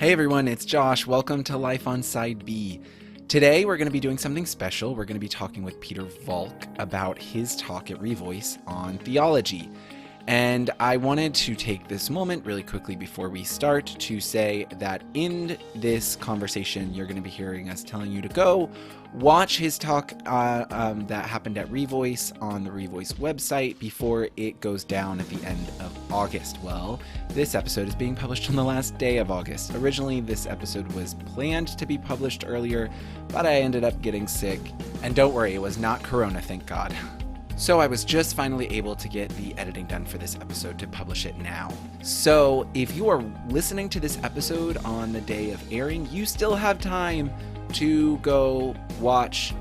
Hey everyone, it's Josh. Welcome to Life on Side B. Today we're going to be doing something special. We're going to be talking with Pieter Valk about his talk at Revoice on theology. And I wanted to take this moment really quickly before we start to say that in this conversation, you're going to be hearing us telling you to go watch his talk that happened at Revoice on the Revoice website before it goes down at the end of August. Well, this episode is being published on the last day of August. Originally, this episode was planned to be published earlier, but I ended up getting sick. And don't worry, it was not Corona, thank God. So I was just finally able to get the editing done for this episode to publish it now. So if you are listening to this episode on the day of airing, you still have time to go watch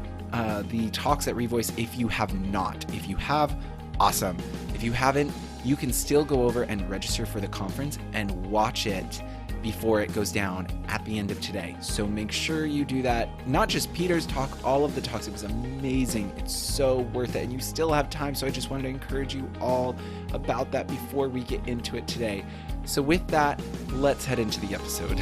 the talks at Revoice if you have not. If you have, awesome. If you haven't, you can still go over and register for the conference and watch it before it goes down at the end of today. So make sure you do that. Not just Peter's talk, all of the talks. It was amazing. It's so worth it. And you still have time. So I just wanted to encourage you all about that before we get into it today. So with that, let's head into the episode.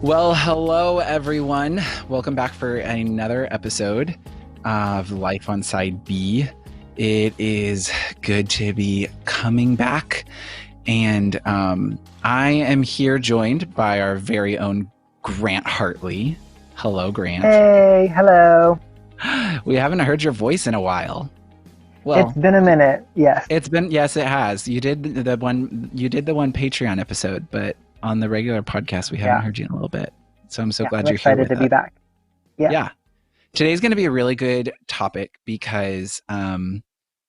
Well, hello, everyone. Welcome back for another episode of Life on Side B. It is good to be coming back. And I am here joined by our very own Grant Hartley. Hello, Grant. Hey, hello. We haven't heard your voice in a while. Well, it's been a minute, yes. Yes, it has. You did the one Patreon episode, but on the regular podcast, we haven't heard you in a little bit. So I'm so glad you're here with us. I'm excited to be back. Yeah. Today's going to be a really good topic because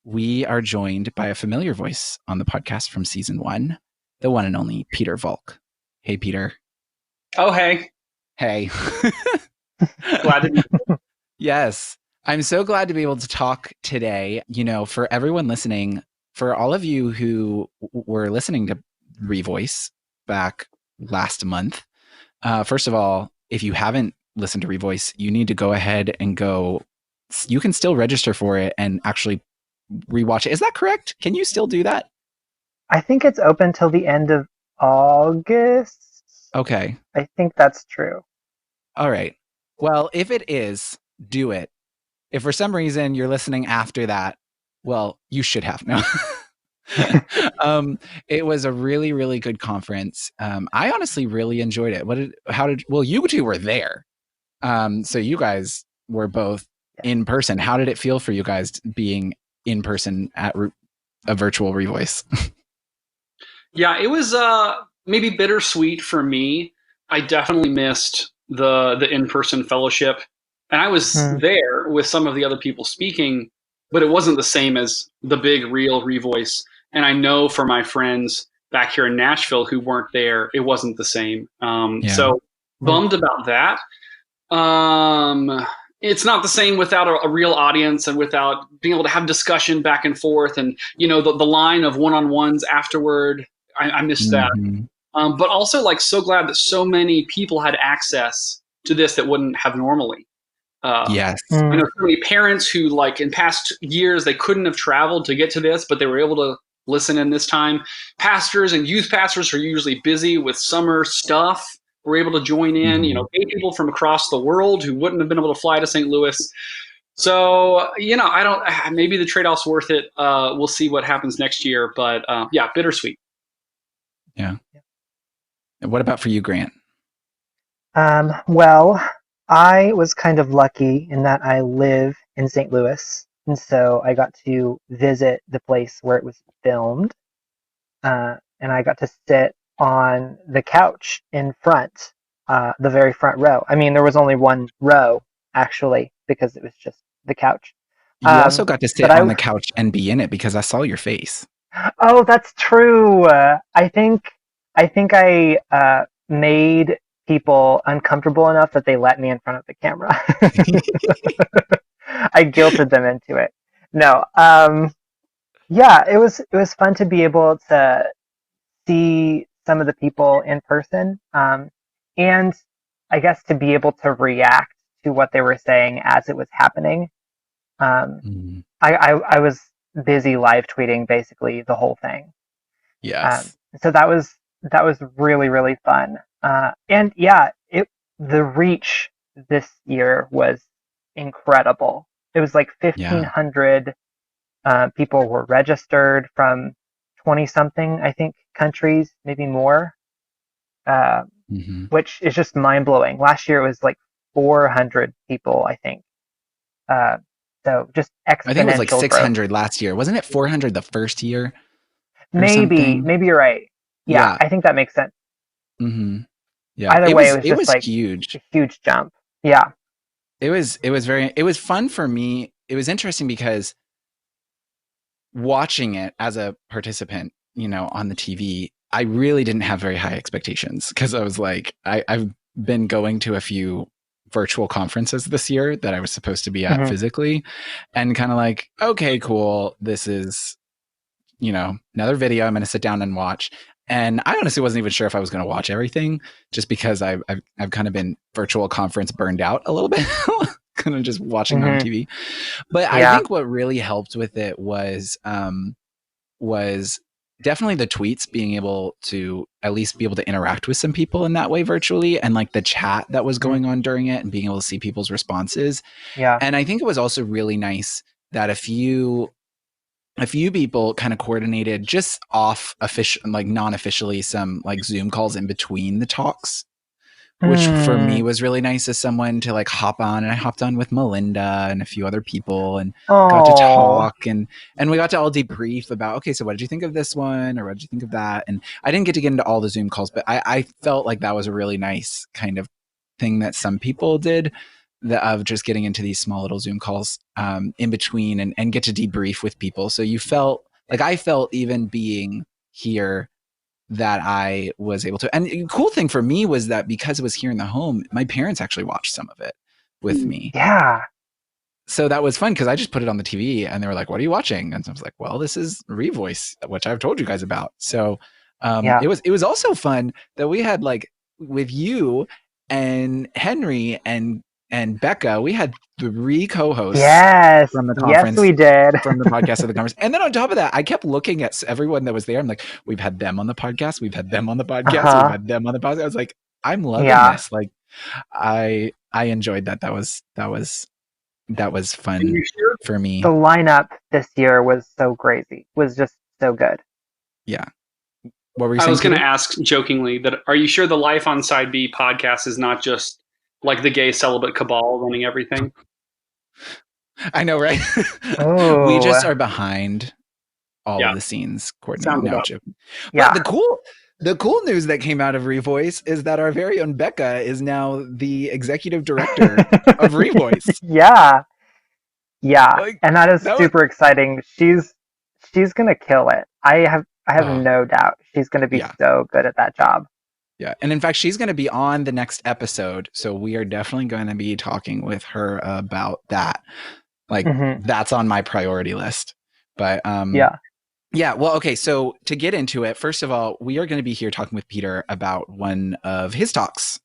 we are joined by a familiar voice on the podcast from season 1, the one and only Pieter Valk. Hey, Peter. Oh, hey. Hey. Glad to be here. Yes. I'm so glad to be able to talk today. You know, for everyone listening, for all of you who were listening to Revoice back last month. First of all, if you haven't listened to Revoice, you need to go ahead and you can still register for it and actually rewatch it. Is that correct? Can you still do that? I think it's open till the end of August. Okay. I think that's true. All right. Well, if it is, do it. If for some reason you're listening after that, well, you should have. No. It was a really, really good conference. I honestly really enjoyed it. You two were there. So you guys were both in person. How did it feel for you guys being in person at a virtual Revoice? Yeah, it was maybe bittersweet for me. I definitely missed the in-person fellowship. And I was there with some of the other people speaking, but it wasn't the same as the big, real Revoice. And I know for my friends back here in Nashville who weren't there, it wasn't the same. So bummed about that. It's not the same without a real audience and without being able to have discussion back and forth. And, you know, the line of one-on-ones afterward, I missed that. But also, like, so glad that so many people had access to this that wouldn't have normally. Yes. You know, so many parents who, like, in past years, they couldn't have traveled to get to this, but they were able to listen in this time. Pastors and youth pastors who are usually busy with summer stuff were able to join in. You know, people from across the world who wouldn't have been able to fly to St. Louis. So, you know, maybe the trade-off's worth it. We'll see what happens next year. But yeah, bittersweet. Yeah. And what about for you, Grant? Well, I was kind of lucky in that I live in St. Louis, and so I got to visit the place where it was filmed, and I got to sit on the couch in front, the very front row. I mean, there was only one row, actually, because it was just the couch. You also got to sit on the couch and be in it because I saw your face. Oh, that's true. I think I made people uncomfortable enough that they let me in front of the camera. I guilted them into it. No, yeah, it was fun to be able to see some of the people in person, and I guess to be able to react to what they were saying as it was happening. Mm-hmm. I was busy live tweeting basically the whole thing. Yes. So that was really, really fun. And yeah, the reach this year was incredible. It was like Yeah. 1,500 people were registered from 20 something, I think, countries, maybe more, Mm-hmm. which is just mind blowing. Last year it was like 400 people, I think. So just I think it was like exponential growth. 600 last year. Wasn't it 400 the first year or Maybe something? you're right. Yeah, Yeah. I think that makes sense. Mm-hmm. Yeah. Either way, it was It just was like huge. a huge jump. Yeah. It was fun for me. It was interesting because watching it as a participant, on the TV, I really didn't have very high expectations because I was like, I've been going to a few virtual conferences this year that I was supposed to be at physically, and kind of like, okay, cool. This is, another video I'm going to sit down and watch. And I honestly wasn't even sure if I was going to watch everything, just because I've kind of been virtual conference burned out a little bit, kind of just watching on TV. But I think what really helped with it was definitely the tweets, being able to at least be able to interact with some people in that way virtually, and like the chat that was going on during it and being able to see people's responses. Yeah. And I think it was also really nice that a few people kind of coordinated just non-officially, some like Zoom calls in between the talks, which for me was really nice as someone to like hop on. And I hopped on with Melinda and a few other people and got to talk, and we got to all debrief about, okay, so what did you think of this one, or what did you think of that? And I didn't get into all the Zoom calls, but I felt like that was a really nice kind of thing that some people did, of just getting into these small little Zoom calls in between, and get to debrief with people. So you felt like, I felt, even being here, that I was able to. And the cool thing for me was that because it was here in the home, my parents actually watched some of it with me. Yeah. So that was fun because I just put it on the TV and they were like, what are you watching? And so I was like, well, this is Revoice, which I've told you guys about. So it was also fun that we had, like, with you and Henry and Becca, we had 3 co-hosts from the conference. Yes, we did. From the podcast of the conference. And then on top of that, I kept looking at everyone that was there. I'm like, we've had them on the podcast. We've had them on the podcast. We've had them on the podcast. I was like, I'm loving this. Like, I enjoyed that. That was fun for me. The lineup this year was so crazy. Was just so good. Yeah. What were you saying? I was going to ask jokingly that, are you sure the Life on Side B podcast is not just like the gay celibate cabal running everything? I know, right? Oh. We just are behind all of the scenes coordinating. No, but the cool news that came out of Revoice is that our very own Becca is now the executive director of Revoice. Yeah. Like, and that is super exciting. She's gonna kill it. I have no doubt she's gonna be so good at that job. Yeah. And in fact, she's going to be on the next episode. So we are definitely going to be talking with her about that. Like, that's on my priority list. But yeah. Well, okay. So to get into it, first of all, we are going to be here talking with Pieter about one of his talks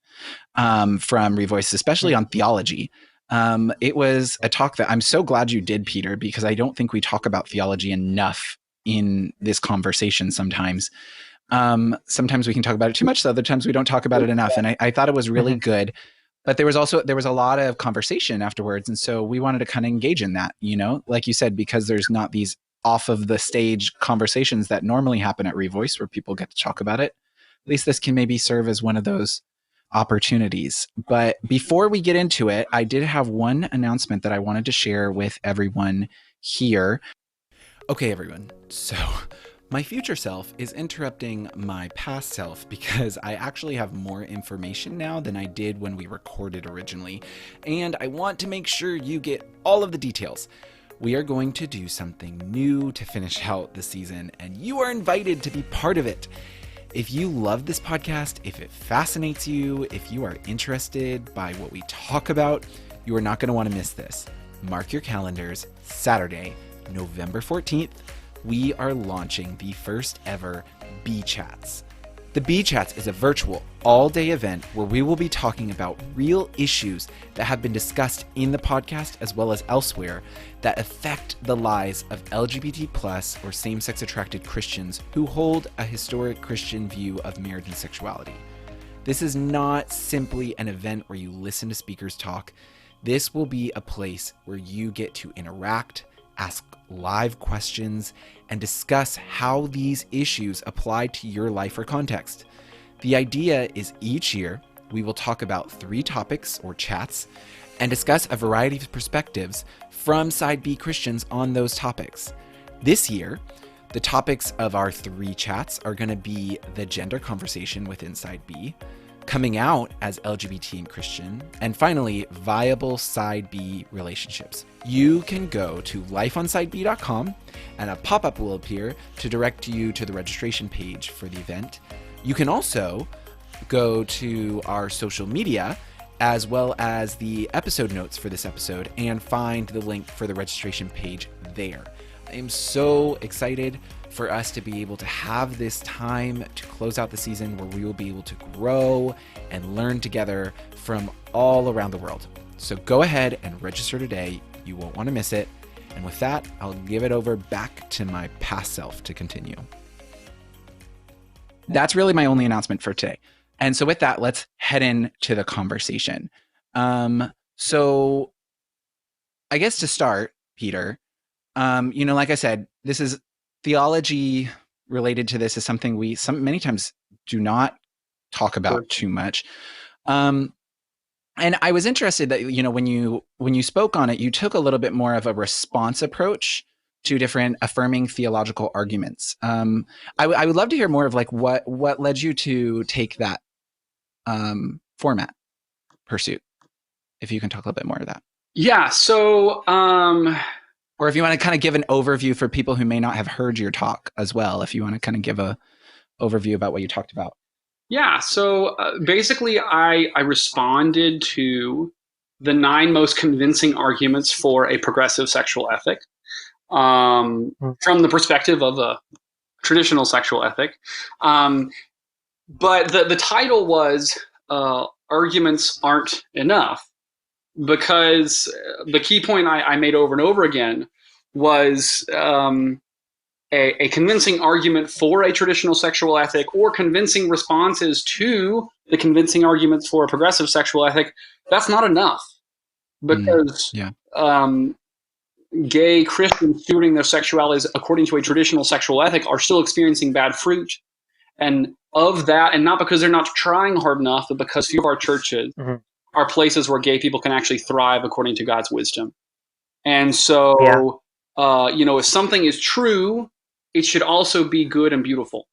from Revoice, especially on theology. It was a talk that I'm so glad you did, Pieter, because I don't think we talk about theology enough in this conversation sometimes. Sometimes we can talk about it too much. So other times we don't talk about it enough. And I thought it was really good, but there was a lot of conversation afterwards. And so we wanted to kind of engage in that, like you said, because there's not these off of the stage conversations that normally happen at Revoice where people get to talk about it. At least this can maybe serve as one of those opportunities. But before we get into it, I did have one announcement that I wanted to share with everyone here. Okay, everyone. So my future self is interrupting my past self because I actually have more information now than I did when we recorded originally, and I want to make sure you get all of the details. We are going to do something new to finish out the season, and you are invited to be part of it. If you love this podcast, if it fascinates you, if you are interested by what we talk about, you are not going to want to miss this. Mark your calendars, Saturday, November 14th. We are launching the first ever B Chats. The B Chats is a virtual, all-day event where we will be talking about real issues that have been discussed in the podcast as well as elsewhere that affect the lives of LGBT+ or same-sex attracted Christians who hold a historic Christian view of marriage and sexuality. This is not simply an event where you listen to speakers talk. This will be a place where you get to interact, ask live questions, and discuss how these issues apply to your life or context. The idea is each year we will talk about 3 topics or chats and discuss a variety of perspectives from Side B Christians on those topics. This year, the topics of our 3 chats are going to be the gender conversation within Side B, coming out as LGBT and Christian, and finally, viable Side B relationships. You can go to lifeonsideb.com and a pop-up will appear to direct you to the registration page for the event. You can also go to our social media as well as the episode notes for this episode and find the link for the registration page there. I am so excited for us to be able to have this time to close out the season where we will be able to grow and learn together from all around the world. So go ahead and register today. You won't want to miss it. And with that, I'll give it over back to my past self to continue. That's really my only announcement for today. And so with that, let's head into the conversation. So I guess to start, Peter, like I said, this is theology related to this is something we many times do not talk about too much. And I was interested that, when you spoke on it, you took a little bit more of a response approach to different affirming theological arguments. I would love to hear more of like what led you to take that format pursuit, if you can talk a little bit more of that. Yeah. So, or if you want to kind of give an overview for people who may not have heard your talk as well, if you want to kind of give a overview about what you talked about. Yeah. So basically, I responded to the 9 most convincing arguments for a progressive sexual ethic from the perspective of a traditional sexual ethic. But the title was Arguments Aren't Enough, because the key point I made over and over again was a convincing argument for a traditional sexual ethic or convincing responses to the convincing arguments for a progressive sexual ethic. That's not enough, because gay Christians stewarding their sexualities according to a traditional sexual ethic are still experiencing bad fruit. And of that, and not because they're not trying hard enough, but because few of our churches are places where gay people can actually thrive according to God's wisdom. And so, if something is true, it should also be good and beautiful.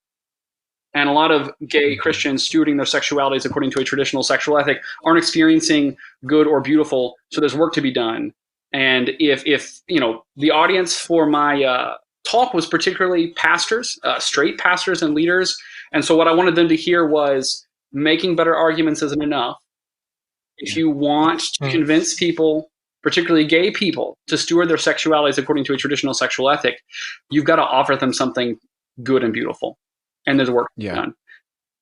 And a lot of gay Christians stewarding their sexualities according to a traditional sexual ethic aren't experiencing good or beautiful, so there's work to be done. And if the audience for my talk was particularly pastors, straight pastors and leaders, and so what I wanted them to hear was making better arguments isn't enough. If you want to convince people, particularly gay people, to steward their sexualities according to a traditional sexual ethic, you've got to offer them something good and beautiful. And there's work to be done.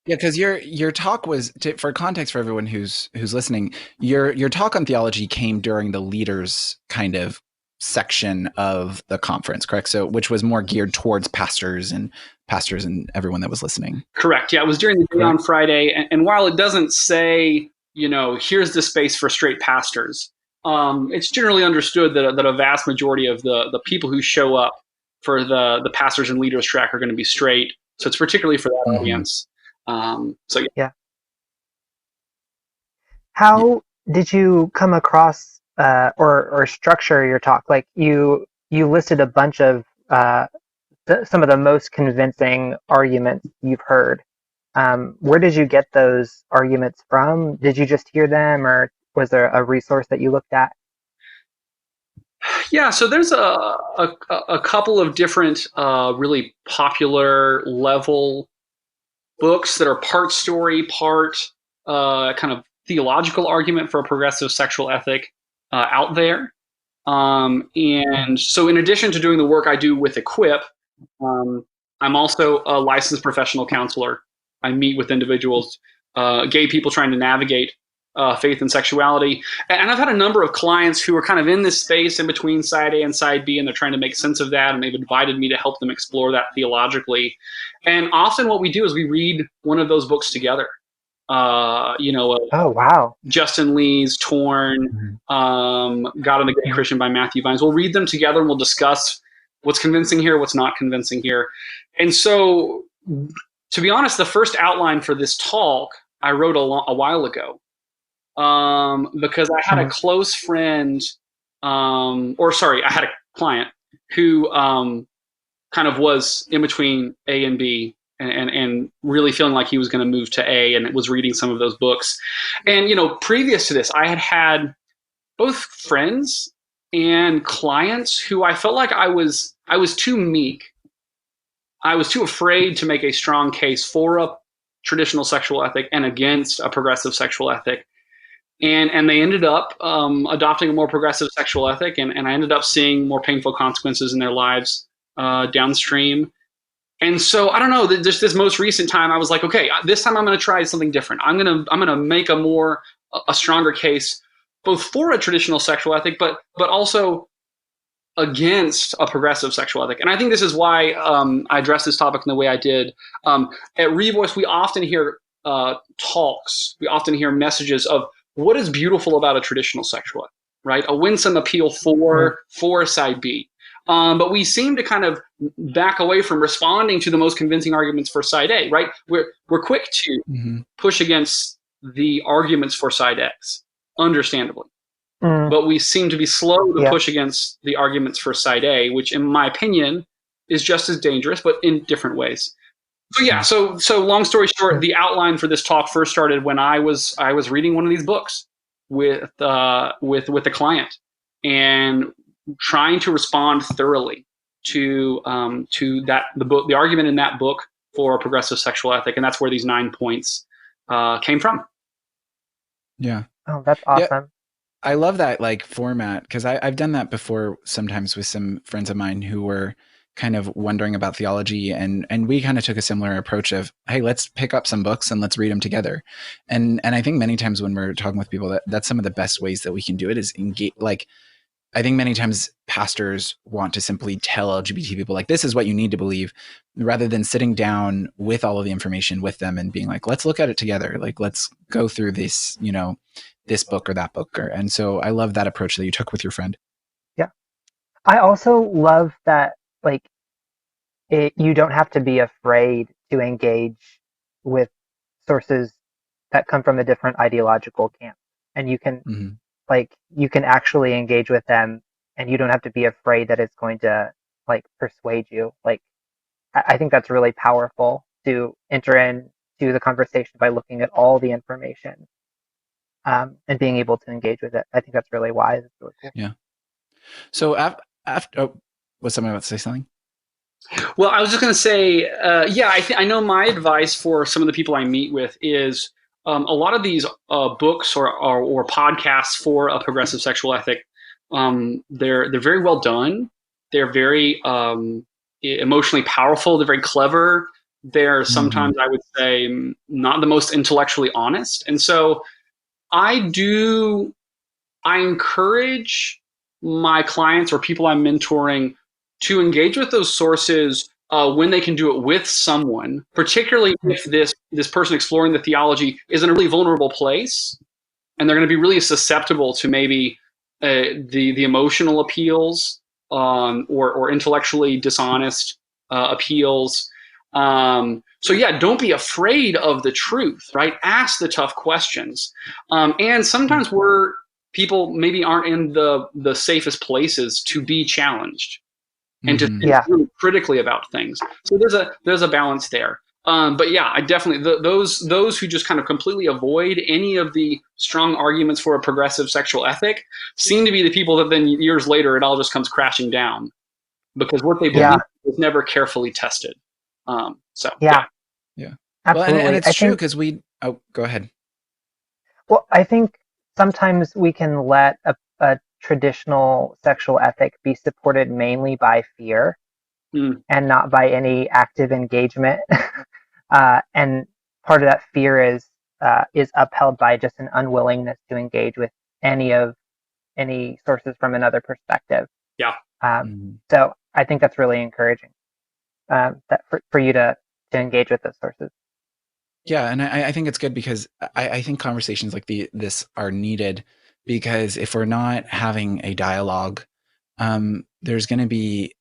Yeah, because your talk was, for context for everyone who's listening, your talk on theology came during the leaders kind of section of the conference, correct? So, which was more geared towards pastors and everyone that was listening. Correct. Yeah, it was during the day on Friday, and while it doesn't say, here's the space for straight pastors, it's generally understood that a vast majority of the people who show up for the pastors and leaders track are going to be straight. So it's particularly for that audience. How did you come across or structure your talk? Like you listed a bunch of some of the most convincing arguments you've heard. Where did you get those arguments from? Did you just hear them, or was there a resource that you looked at? Yeah, so there's a couple of different really popular level books that are part story, part kind of theological argument for a progressive sexual ethic out there. And so in addition to doing the work I do with Equip, I'm also a licensed professional counselor I meet with individuals, gay people trying to navigate faith and sexuality. And I've had a number of clients who are kind of in this space in between side A and side B, and they're trying to make sense of that. And they've invited me to help them explore that theologically. And often what we do is we read one of those books together. Oh, wow. Justin Lee's Torn, God and the Gay Christian by Matthew Vines. We'll read them together and we'll discuss what's convincing here, what's not convincing here. And so, to be honest, the first outline for this talk I wrote a while ago. Because I had a close friend, I had a client who kind of was in between A and B, and really feeling like he was going to move to A, and was reading some of those books. And previous to this, I had both friends and clients who I felt like I was too meek. I was too afraid to make a strong case for a traditional sexual ethic and against a progressive sexual ethic. And they ended up adopting a more progressive sexual ethic, and I ended up seeing more painful consequences in their lives downstream. And so I don't know. Just this most recent time, I was like, okay, this time I'm going to try something different. I'm gonna make a stronger case, both for a traditional sexual ethic, but also against a progressive sexual ethic. And I think this is why I addressed this topic in the way I did. At Revoice, we often hear talks. We often hear messages of what is beautiful about a traditional sexual ethic, right? A winsome appeal for side B. But we seem to kind of back away from responding to the most convincing arguments for side A, right? We're quick to push against the arguments for side X, understandably. But we seem to be slow to push against the arguments for side A, which in my opinion is just as dangerous, but in different ways. So long story short, the outline for this talk first started when I was reading one of these books with a client and trying to respond thoroughly to the argument in that book for a progressive sexual ethic, and that's where these 9 points came from. Yeah. Oh, that's awesome. Yeah. I love that format, because I've done that before sometimes with some friends of mine who were kind of wondering about theology, and we kind of took a similar approach of, hey, let's pick up some books and let's read them together. And I think many times when we're talking with people, that's some of the best ways that we can do it is engage. I think many times pastors want to simply tell LGBT people, this is what you need to believe, rather than sitting down with all of the information with them and being like, let's look at it together. Let's go through this, this book or that book. And so I love that approach that you took with your friend. Yeah. I also love that, you don't have to be afraid to engage with sources that come from a different ideological camp. And you can, you can actually engage with them, and you don't have to be afraid that it's going to persuade you. I think that's really powerful to enter into the conversation by looking at all the information, and being able to engage with it. I think that's really wise. It's really cool. Yeah. So after, was someone about to say something? Well, I was just going to say, I know my advice for some of the people I meet with is a lot of these books or podcasts for a progressive sexual ethic, they're very well done. They're very emotionally powerful. They're very clever. They're sometimes, I would say, not the most intellectually honest. And so I encourage my clients or people I'm mentoring to engage with those sources when they can do it with someone, particularly if this person exploring the theology is in a really vulnerable place, and they're going to be really susceptible to maybe the emotional appeals or intellectually dishonest appeals. Don't be afraid of the truth, right? Ask the tough questions. And sometimes people maybe aren't in the safest places to be challenged and to think really critically about things. So there's a balance there. I definitely, those who just kind of completely avoid any of the strong arguments for a progressive sexual ethic seem to be the people that then years later it all just comes crashing down, because what they believe was never carefully tested. Yeah. Well, Absolutely. and it's true, because go ahead. Well, I think sometimes we can let a traditional sexual ethic be supported mainly by fear and not by any active engagement. And part of that fear is upheld by just an unwillingness to engage with any sources from another perspective. Yeah. So I think that's really encouraging, that for you to engage with those sources. Yeah, and I think it's good because I think conversations like this are needed, because if we're not having a dialogue, there's going to be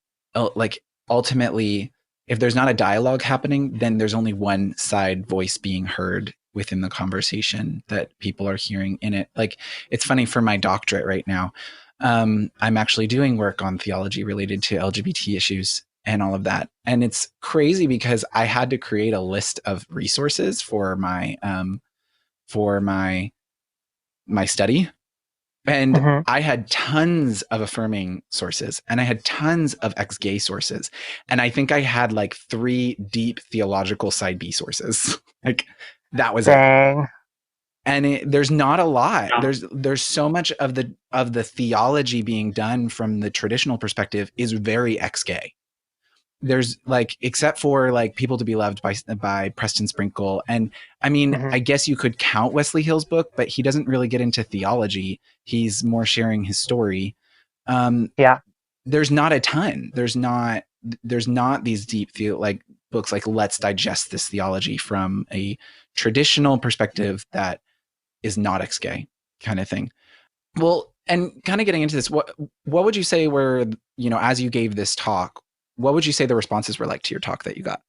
like, ultimately, if there's not a dialogue happening, then there's only one side voice being heard within the conversation that people are hearing in it. Like, it's funny, for my doctorate right now, I'm actually doing work on theology related to LGBT issues and all of that. And it's crazy because I had to create a list of resources for my study. And I had tons of affirming sources, and I had tons of ex-gay sources. And I think I had like 3 deep theological side B sources. Like, that was Dang. it. And there's not a lot. Yeah. There's so much of the theology being done from the traditional perspective is very ex-gay. There's like, except for like People to Be Loved by Preston Sprinkle. And I mean, I guess you could count Wesley Hill's book, but he doesn't really get into theology. He's more sharing his story. Yeah. There's not a ton. There's not these deep books like Let's Digest This Theology from a traditional perspective that is not ex-gay kind of thing. Well, and kind of getting into this, what would you say were, as you gave this talk, what would you say the responses were like to your talk that you got?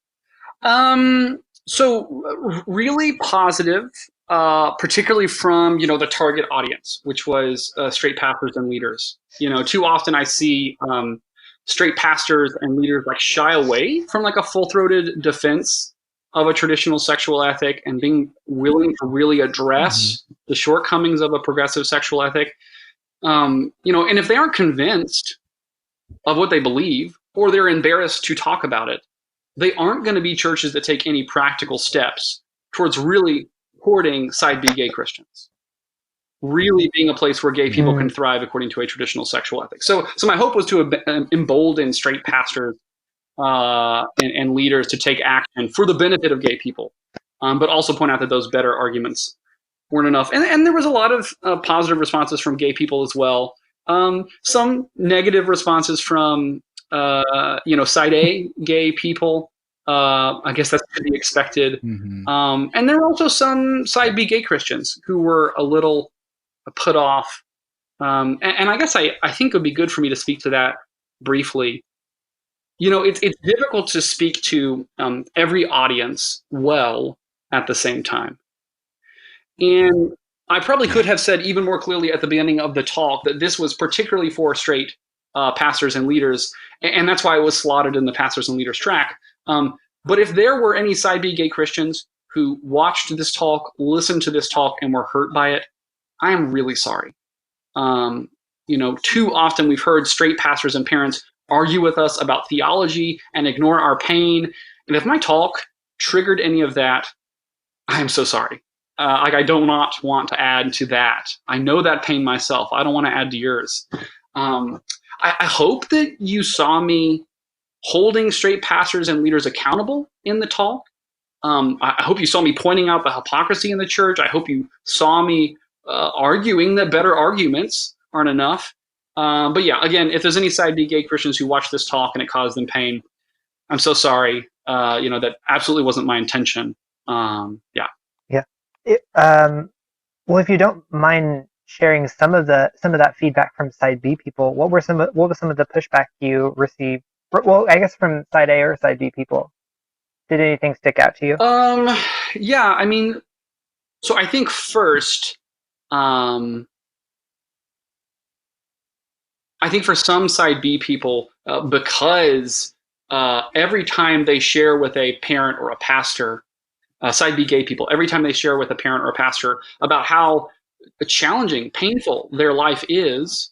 So really positive, particularly from, the target audience, which was straight pastors and leaders. Too often I see straight pastors and leaders like shy away from like a full-throated defense of a traditional sexual ethic and being willing to really address the shortcomings of a progressive sexual ethic. And if they aren't convinced of what they believe, or they're embarrassed to talk about it, they aren't going to be churches that take any practical steps towards really courting side B gay Christians, really being a place where gay people can thrive according to a traditional sexual ethic. So my hope was to embolden straight pastors and leaders to take action for the benefit of gay people, but also point out that those better arguments weren't enough. And there was a lot of positive responses from gay people as well. Some negative responses from side A gay people. I guess that's to be expected. And there were also some side B gay Christians who were a little put off. And I guess I think it would be good for me to speak to that briefly. It's difficult to speak to every audience well at the same time. And I probably could have said even more clearly at the beginning of the talk that this was particularly for straight pastors and leaders, and that's why it was slotted in the pastors and leaders track. But if there were any side B gay Christians who watched this talk, listened to this talk, and were hurt by it, I am really sorry. Too often we've heard straight pastors and parents argue with us about theology and ignore our pain. And if my talk triggered any of that, I am so sorry. I do not want to add to that. I know that pain myself. I don't want to add to yours. I hope that you saw me holding straight pastors and leaders accountable in the talk. I hope you saw me pointing out the hypocrisy in the church. I hope you saw me arguing that better arguments aren't enough. But yeah, again, if there's any side B gay Christians who watch this talk and it caused them pain, I'm so sorry. That absolutely wasn't my intention. Yeah. Well, if you don't mind sharing some of that feedback from side B people, what was some of the pushback you received? Well, I guess from side A or side B people. Did anything stick out to you? Yeah, I mean, so I think first, I think for some side B people, because every time they share with a parent or a pastor, side B gay people, every time they share with a parent or a pastor about how challenging, painful their life is,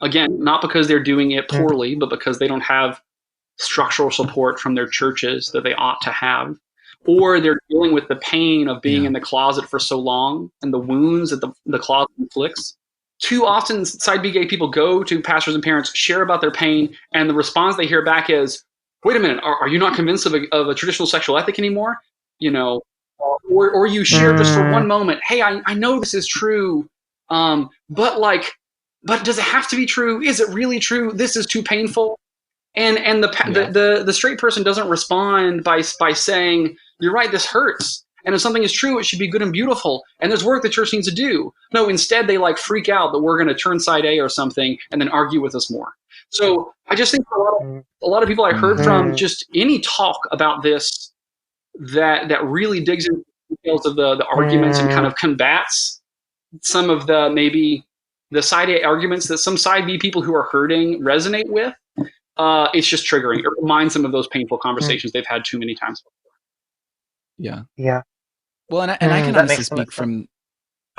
again, not because they're doing it poorly, but because they don't have structural support from their churches that they ought to have, or they're dealing with the pain of being in the closet for so long and the wounds that the closet inflicts. Too often, side B gay people go to pastors and parents, share about their pain, and the response they hear back is, wait a minute, are you not convinced of a traditional sexual ethic anymore? or you share just for one moment, hey, I know this is true, but does it have to be true? Is it really true? This is too painful. And the straight person doesn't respond by saying, you're right, this hurts. And if something is true, it should be good and beautiful. And there's work the church needs to do. No, instead they like freak out that we're going to turn side A or something and then argue with us more. So I just think a lot of people I heard from, just any talk about this that really digs into the details of the arguments and kind of combats some of the maybe the side A arguments that some side B people who are hurting resonate with. It's just triggering. It reminds them of those painful conversations they've had too many times before. Yeah. Yeah. Well, and I can honestly speak from,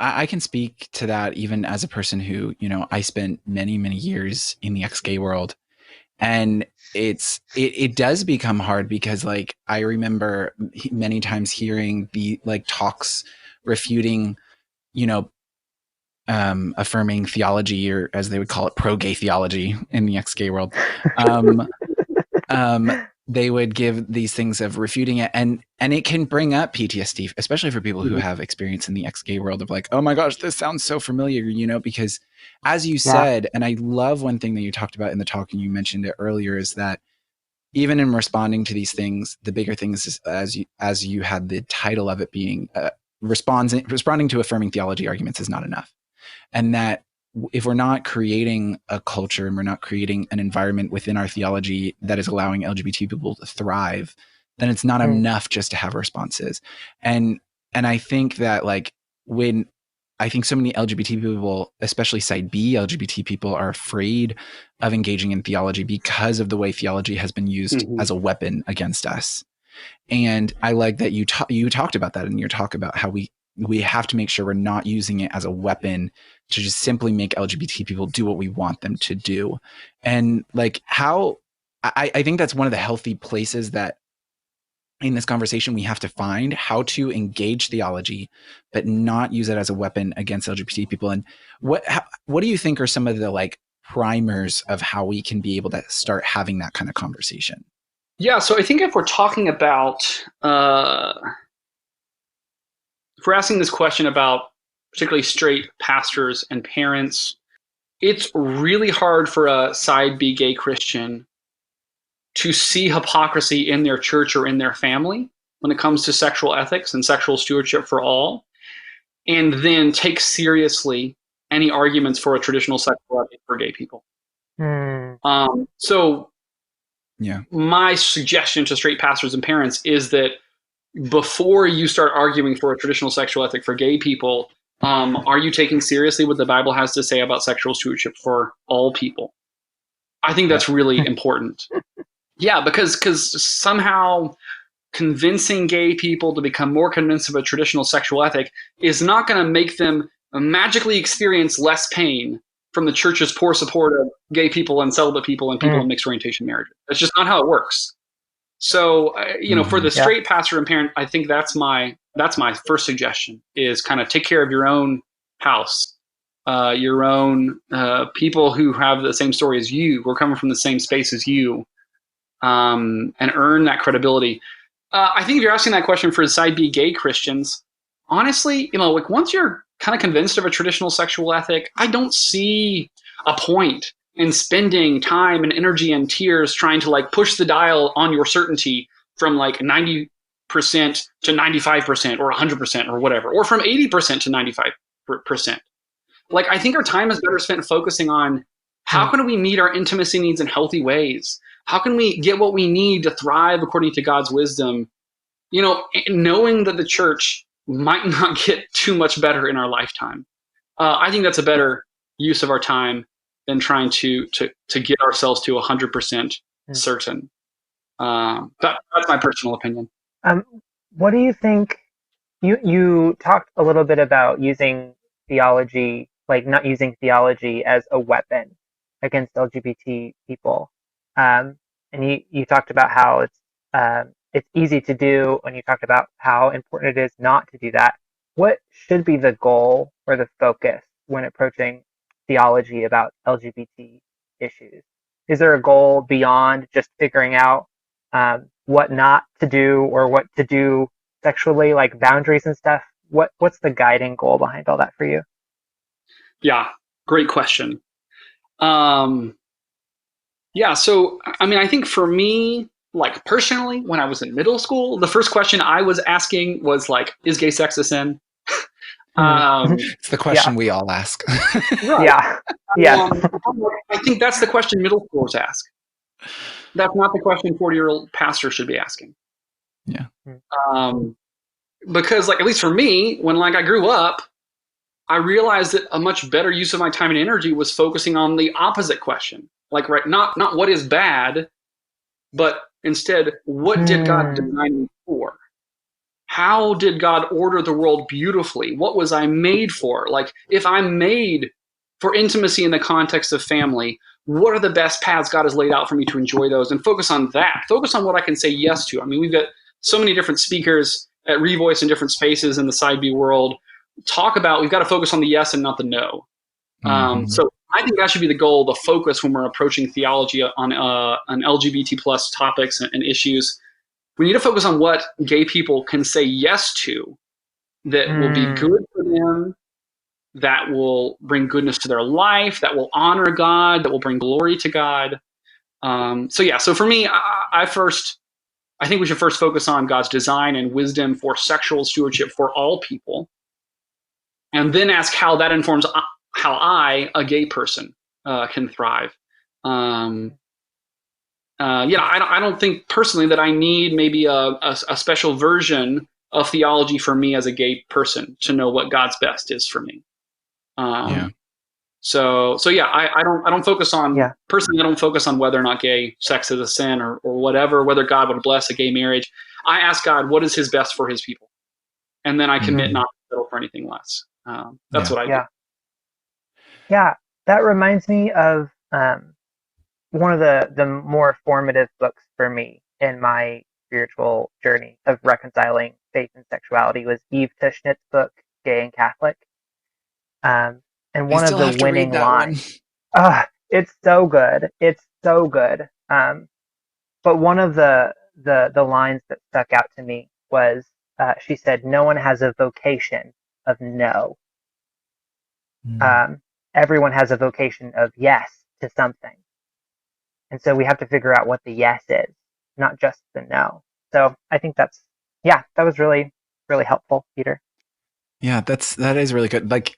I can speak to that even as a person who, I spent many, many years in the ex-gay world, and it does become hard because like, I remember many times hearing the like talks refuting, affirming theology, or as they would call it, pro-gay theology in the ex-gay world. They would give these things of refuting it, and it can bring up PTSD, especially for people who have experience in the ex-gay world of like, oh my gosh, this sounds so familiar, because as you said, and I love one thing that you talked about in the talk, and you mentioned it earlier, is that even in responding to these things, the bigger things is, as you had the title of it being, responding to affirming theology arguments is not enough. And that if we're not creating a culture and we're not creating an environment within our theology that is allowing LGBT people to thrive, then it's not enough just to have responses. And I think that like, when I think so many LGBT people, especially side B LGBT people, are afraid of engaging in theology because of the way theology has been used as a weapon against us. And I like that you talked about that in your talk about how we have to make sure we're not using it as a weapon to just simply make LGBT people do what we want them to do. And like how I think that's one of the healthy places that in this conversation we have to find how to engage theology, but not use it as a weapon against LGBT people. And what do you think are some of the like primers of how we can be able to start having that kind of conversation? Yeah, so I think if we're talking about, if we're asking this question about particularly straight pastors and parents, it's really hard for a side B gay Christian to see hypocrisy in their church or in their family when it comes to sexual ethics and sexual stewardship for all, and then take seriously any arguments for a traditional sexual ethic for gay people. So my suggestion to straight pastors and parents is that before you start arguing for a traditional sexual ethic for gay people, are you taking seriously what the Bible has to say about sexual stewardship for all people? I think that's really important. Yeah, because somehow convincing gay people to become more convinced of a traditional sexual ethic is not going to make them magically experience less pain from the church's poor support of gay people and celibate people and people in mixed orientation marriages. That's just not how it works. So, for the straight pastor and parent, I think that's my first suggestion is kind of take care of your own house, your own people who have the same story as you, who are coming from the same space as you, and earn that credibility. I think if you're asking that question for side B gay Christians, honestly, like once you're kind of convinced of a traditional sexual ethic, I don't see a point in spending time and energy and tears trying to like push the dial on your certainty from like 90% to 95% or 100% or whatever, or from 80% to 95%. Like, I think our time is better spent focusing on how can we meet our intimacy needs in healthy ways? How can we get what we need to thrive according to God's wisdom? Knowing that the church might not get too much better in our lifetime. I think that's a better use of our time than trying to get ourselves to 100% certain. That's my personal opinion. What do you think? You talked a little bit about using theology, like not using theology as a weapon against LGBT people, and you talked about how it's easy to do, and you talked about how important it is not to do that. What should be the goal or the focus when approaching theology about LGBT issues? Is there a goal beyond just figuring out what not to do or what to do sexually, like boundaries and stuff, what's the guiding goal behind all that for you? Yeah, great question. Yeah, so I mean, I think for me, like personally, when I was in middle school, the first question I was asking was like, "Is gay sex a sin?" It's the question Yeah. we all ask. Right. Yeah. Yes. I think that's the question middle schoolers ask. That's not the question 40-year-old pastors should be asking. Yeah. Um, because like, at least for me, when like I grew up, I realized that a much better use of my time and energy was focusing on the opposite question. Like, right, not what is bad, but instead, what did God design me for? How did God order the world beautifully? What was I made for? Like, if I'm made for intimacy in the context of family, what are the best paths God has laid out for me to enjoy those? And focus on that. Focus on what I can say yes to. I mean, we've got so many different speakers at Revoice in different spaces in the side B world talk about we've got to focus on the yes and not the no. So I think that should be the goal, the focus when we're approaching theology on LGBT plus topics and issues. We need to focus on what gay people can say yes to that will be good for them, that will bring goodness to their life, that will honor God, that will bring glory to God. So for me, I think we should first focus on God's design and wisdom for sexual stewardship for all people, and then ask how that informs how I, a gay person, can thrive. I don't think personally that I need maybe a special version of theology for me as a gay person to know what God's best is for me. Yeah. I don't focus on personally. I don't focus on whether or not gay sex is a sin or whatever. Whether God would bless a gay marriage, I ask God what is His best for His people, and then I commit not to settle for anything less. That's what I do. Yeah. That reminds me of one of the more formative books for me in my spiritual journey of reconciling faith and sexuality was Eve Tushnet's book, Gay and Catholic. And one of the winning lines. It's so good. It's so good. But one of the lines that stuck out to me was she said, "No one has a vocation of no. Everyone has a vocation of yes to something." And so we have to figure out what the yes is, not just the no. So I think that was really, really helpful, Peter. Yeah, that is really good. Like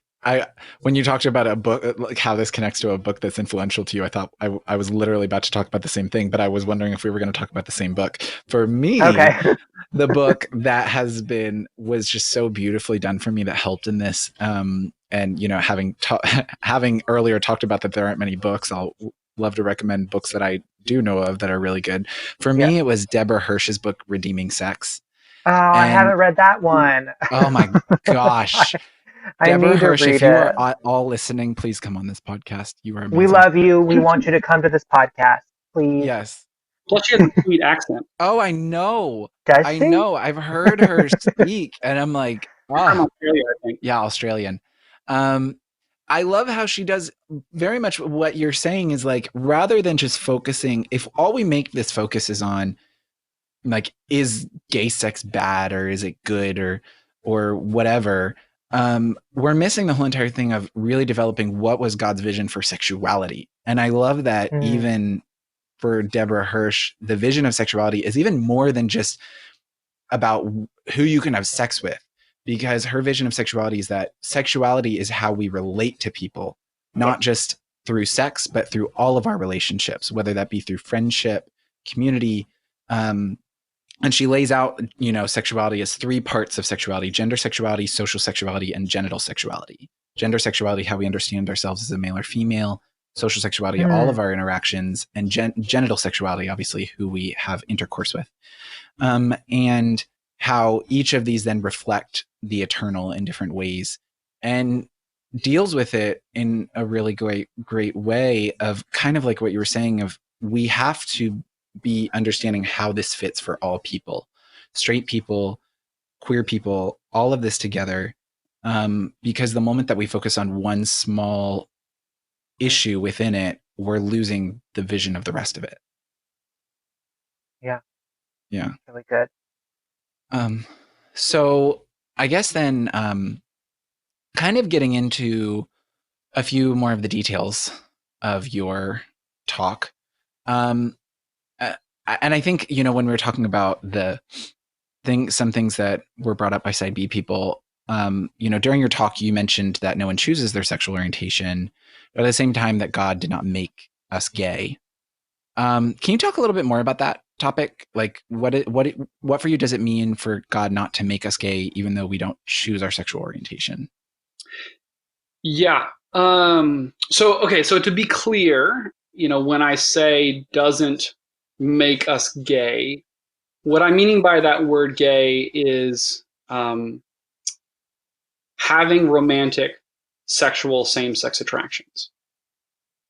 when you talked about a book, like how this connects to a book that's influential to you, I thought I was literally about to talk about the same thing, but I was wondering if we were going to talk about the same book. For me, the book that was just so beautifully done for me that helped in this. And having earlier talked about that there aren't many books, I'll love to recommend books that I do know of that are really good. For me, it was Deborah Hirsch's book, Redeeming Sex. I haven't read that one. Oh my gosh. Deborah Hirsch, if you are all listening, please come on this podcast. You are amazing. We love you. We want you to come to this podcast, please. Yes. Plus, she has a sweet accent. Oh, I know. Does she? I know. I've heard her speak, and I'm like, from Australia, I think. Yeah, Australian. I love how she does very much what you're saying is like, rather than just focusing, if all we make this focus is on like, is gay sex bad or is it good or whatever, we're missing the whole entire thing of really developing what was God's vision for sexuality. And I love that even for Deborah Hirsch, the vision of sexuality is even more than just about who you can have sex with, because her vision of sexuality is that sexuality is how we relate to people, not just through sex, but through all of our relationships, whether that be through friendship, community. And she lays out, sexuality as three parts of sexuality: gender sexuality, social sexuality, and genital sexuality. Gender sexuality, how we understand ourselves as a male or female; social sexuality, all of our interactions; and genital sexuality, obviously, who we have intercourse with. And how each of these then reflect the eternal in different ways, and deals with it in a really great way of kind of like what you were saying of, we have to be understanding how this fits for all people, straight people, queer people, all of this together. Because the moment that we focus on one small issue within it, we're losing the vision of the rest of it. Yeah. Yeah. Really good. So I guess then, kind of getting into a few more of the details of your talk. Um, and I think, when we were talking about some things that were brought up by Side B people, during your talk, you mentioned that no one chooses their sexual orientation, but at the same time that God did not make us gay. Can you talk a little bit more about that topic? Like, what for you does it mean for God not to make us gay, even though we don't choose our sexual orientation? Yeah. So to be clear, when I say doesn't make us gay, what I'm meaning by that word gay is having romantic sexual same-sex attractions.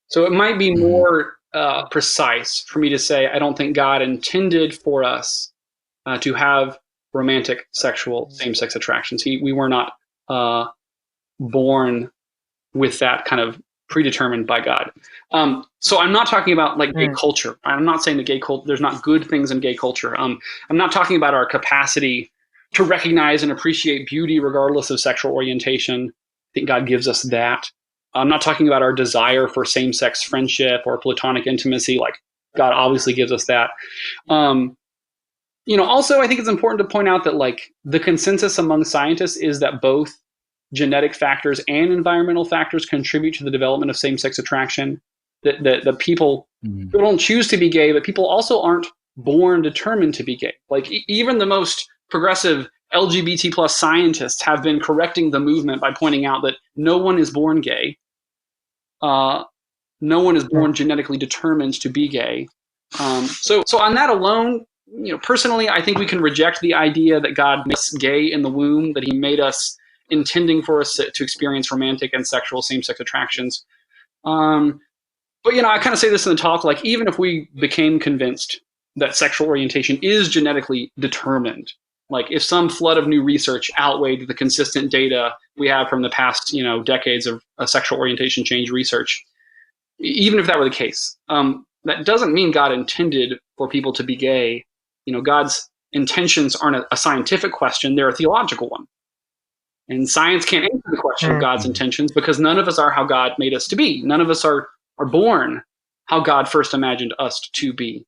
So it might be more precise for me to say I don't think God intended for us to have romantic sexual same-sex attractions. We were not born with that kind of predetermined by God. So I'm not talking about like gay culture. I'm not saying that gay culture, there's not good things in gay culture. I'm not talking about our capacity to recognize and appreciate beauty regardless of sexual orientation. I think God gives us that. I'm not talking about our desire for same-sex friendship or platonic intimacy. Like God obviously gives us that. Also, I think it's important to point out that like the consensus among scientists is that both genetic factors and environmental factors contribute to the development of same-sex attraction. That people who don't choose to be gay, but people also aren't born determined to be gay. Like even the most progressive LGBT plus scientists have been correcting the movement by pointing out that no one is born gay. No one is born genetically determined to be gay. So on that alone, personally, I think we can reject the idea that God made us gay in the womb, that He made us intending for us to experience romantic and sexual same-sex attractions. But I kind of say this in the talk, like even if we became convinced that sexual orientation is genetically determined, like if some flood of new research outweighed the consistent data we have from the past, decades of sexual orientation change research, even if that were the case, that doesn't mean God intended for people to be gay. God's intentions aren't a scientific question; they're a theological one. And science can't answer the question of God's intentions because none of us are how God made us to be. None of us are born how God first imagined us to be.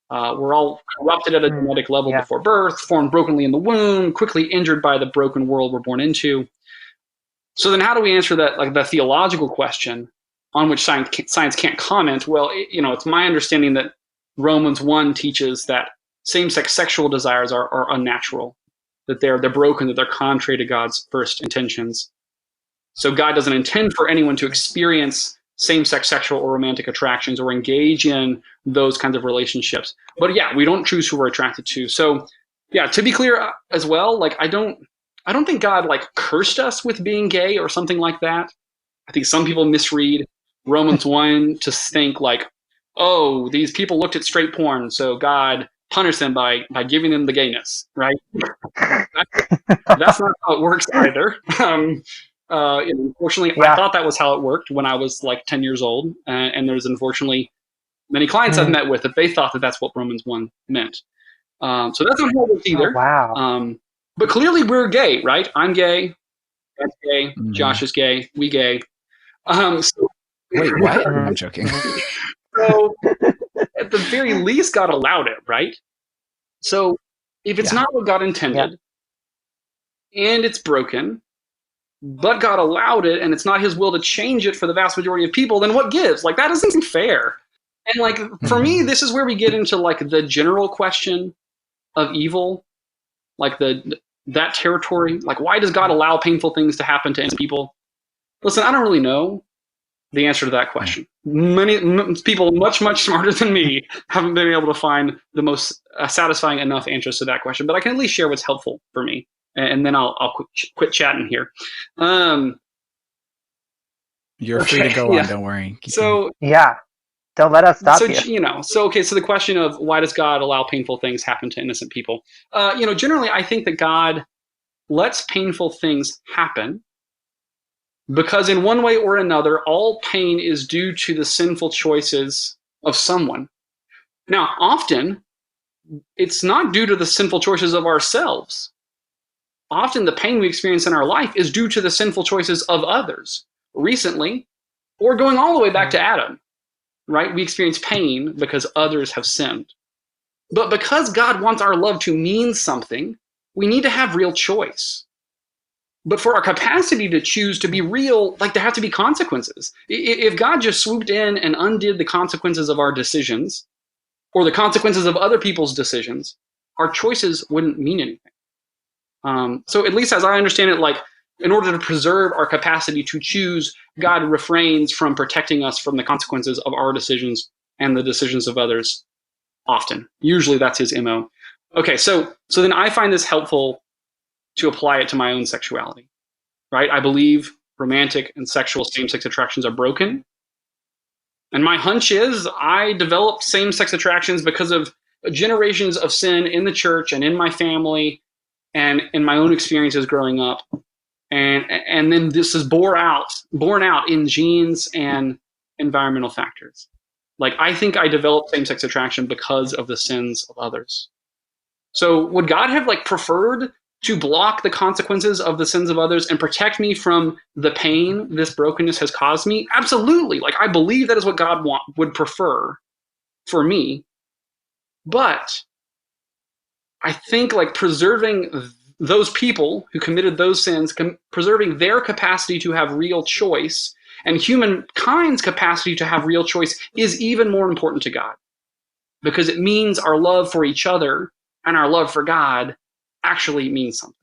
We're all corrupted at a genetic level before birth, formed brokenly in the womb, quickly injured by the broken world we're born into. So then how do we answer that, like the theological question on which science can't comment? Well, it's my understanding that Romans 1 teaches that same-sex sexual desires are unnatural, that they're broken, that they're contrary to God's first intentions. So God doesn't intend for anyone to experience same-sex sexual or romantic attractions or engage in those kinds of relationships. But yeah, we don't choose who we're attracted to. So yeah, to be clear as well, like I don't think God like cursed us with being gay or something like that. I think some people misread Romans 1 to think like, oh, these people looked at straight porn, so God punished them by giving them the gayness, right? That's not how it works either. Unfortunately, I thought that was how it worked when I was like 10 years old. And there's unfortunately many clients I've met with that they thought that that's what Romans 1 meant. So that's not how it works either. Oh, wow. But clearly we're gay, right? I'm gay. That's gay. Josh is gay. We gay. Wait, what? I'm joking. So at the very least, God allowed it, right? So if it's not what God intended and it's broken, but God allowed it and it's not His will to change it for the vast majority of people, then what gives? Like that doesn't seem fair. And like for me, this is where we get into like the general question of evil, like that territory. Like why does God allow painful things to happen to innocent people? Listen, I don't really know the answer to that question. Many people much smarter than me haven't been able to find the most satisfying enough answers to that question, but I can at least share what's helpful for me, and then I'll quit chatting here. You're free to go on. Don't worry. So don't let us stop you. So the question of why does God allow painful things happen to innocent people? Generally, I think that God lets painful things happen because in one way or another, all pain is due to the sinful choices of someone. Now, often, it's not due to the sinful choices of ourselves. often the pain we experience in our life is due to the sinful choices of others recently, or going all the way back to Adam, right? We experience pain because others have sinned. But because God wants our love to mean something, we need to have real choice. But for our capacity to choose to be real, like there have to be consequences. If God just swooped in and undid the consequences of our decisions or the consequences of other people's decisions, our choices wouldn't mean anything. So at least as I understand it, like in order to preserve our capacity to choose, God refrains from protecting us from the consequences of our decisions and the decisions of others often. Usually that's his MO. Okay, so then I find this helpful to apply it to my own sexuality, right? I believe romantic and sexual same-sex attractions are broken. And my hunch is I developed same-sex attractions because of generations of sin in the church and in my family and in my own experiences growing up. And then this is born out in genes and environmental factors. Like I think I developed same-sex attraction because of the sins of others. So would God have like preferred to block the consequences of the sins of others and protect me from the pain this brokenness has caused me? Absolutely. Like I believe that is what God would prefer for me. But I think like preserving those people who committed those sins, preserving their capacity to have real choice and humankind's capacity to have real choice is even more important to God, because it means our love for each other and our love for God actually means something.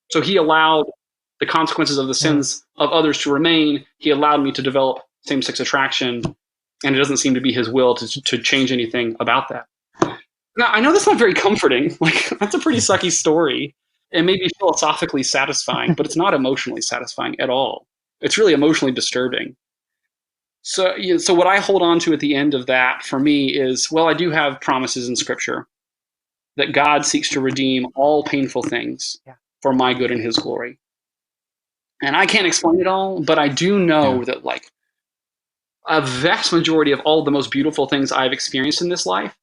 So he allowed the consequences of the sins of others to remain. He allowed me to develop same-sex attraction, and it doesn't seem to be his will to change anything about that. Now, I know that's not very comforting. Like, that's a pretty sucky story. It may be philosophically satisfying, but it's not emotionally satisfying at all. It's really emotionally disturbing. So, so what I hold on to at the end of that for me is, well, I do have promises in Scripture that God seeks to redeem all painful things for my good and his glory. And I can't explain it all, but I do know that like a vast majority of all the most beautiful things I've experienced in this life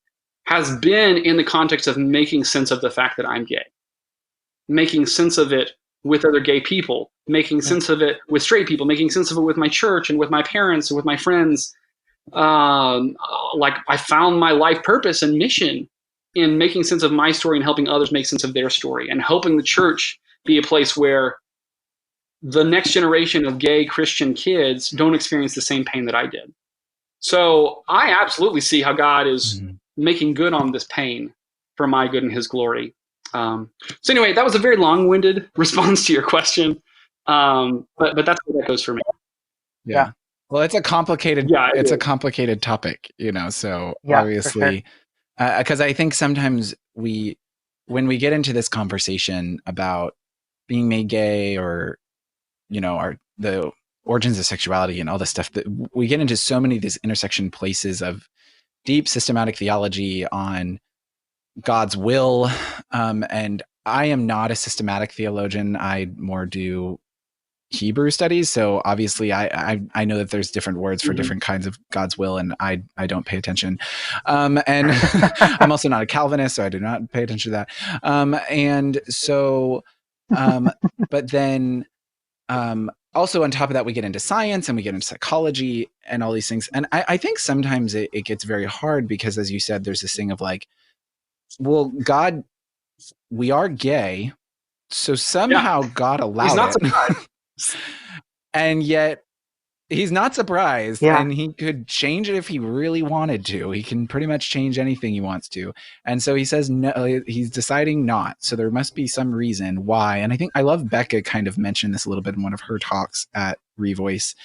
has been in the context of making sense of the fact that I'm gay, making sense of it with other gay people, making sense of it with straight people, making sense of it with my church and with my parents and with my friends. Like I found my life purpose and mission in making sense of my story and helping others make sense of their story, and helping the church be a place where the next generation of gay Christian kids don't experience the same pain that I did. So I absolutely see how God is making good on this pain for my good and his glory. So anyway, that was a very long-winded response to your question. But that's where that goes for me. Yeah. Well, it's a complicated, it's a complicated topic, you know, so obviously, because I think sometimes when we get into this conversation about being made gay or, you know, the origins of sexuality and all this stuff, that we get into so many of these intersection places of deep systematic theology on God's will. And I am not a systematic theologian. I more do Hebrew studies. So obviously I know that there's different words for different kinds of God's will, and I don't pay attention. And I'm also not a Calvinist, so I do not pay attention to that. And so, but then, also on top of that, we get into science and we get into psychology and all these things. And I think sometimes it gets very hard because, as you said, there's this thing of like, well, God, we are gay, so somehow God allowed it. And yet he's not surprised, and he could change it if he really wanted to. He can pretty much change anything he wants to. And so he says no, he's deciding not. So there must be some reason why. And I think I love Becca kind of mentioned this a little bit in one of her talks at Revoice,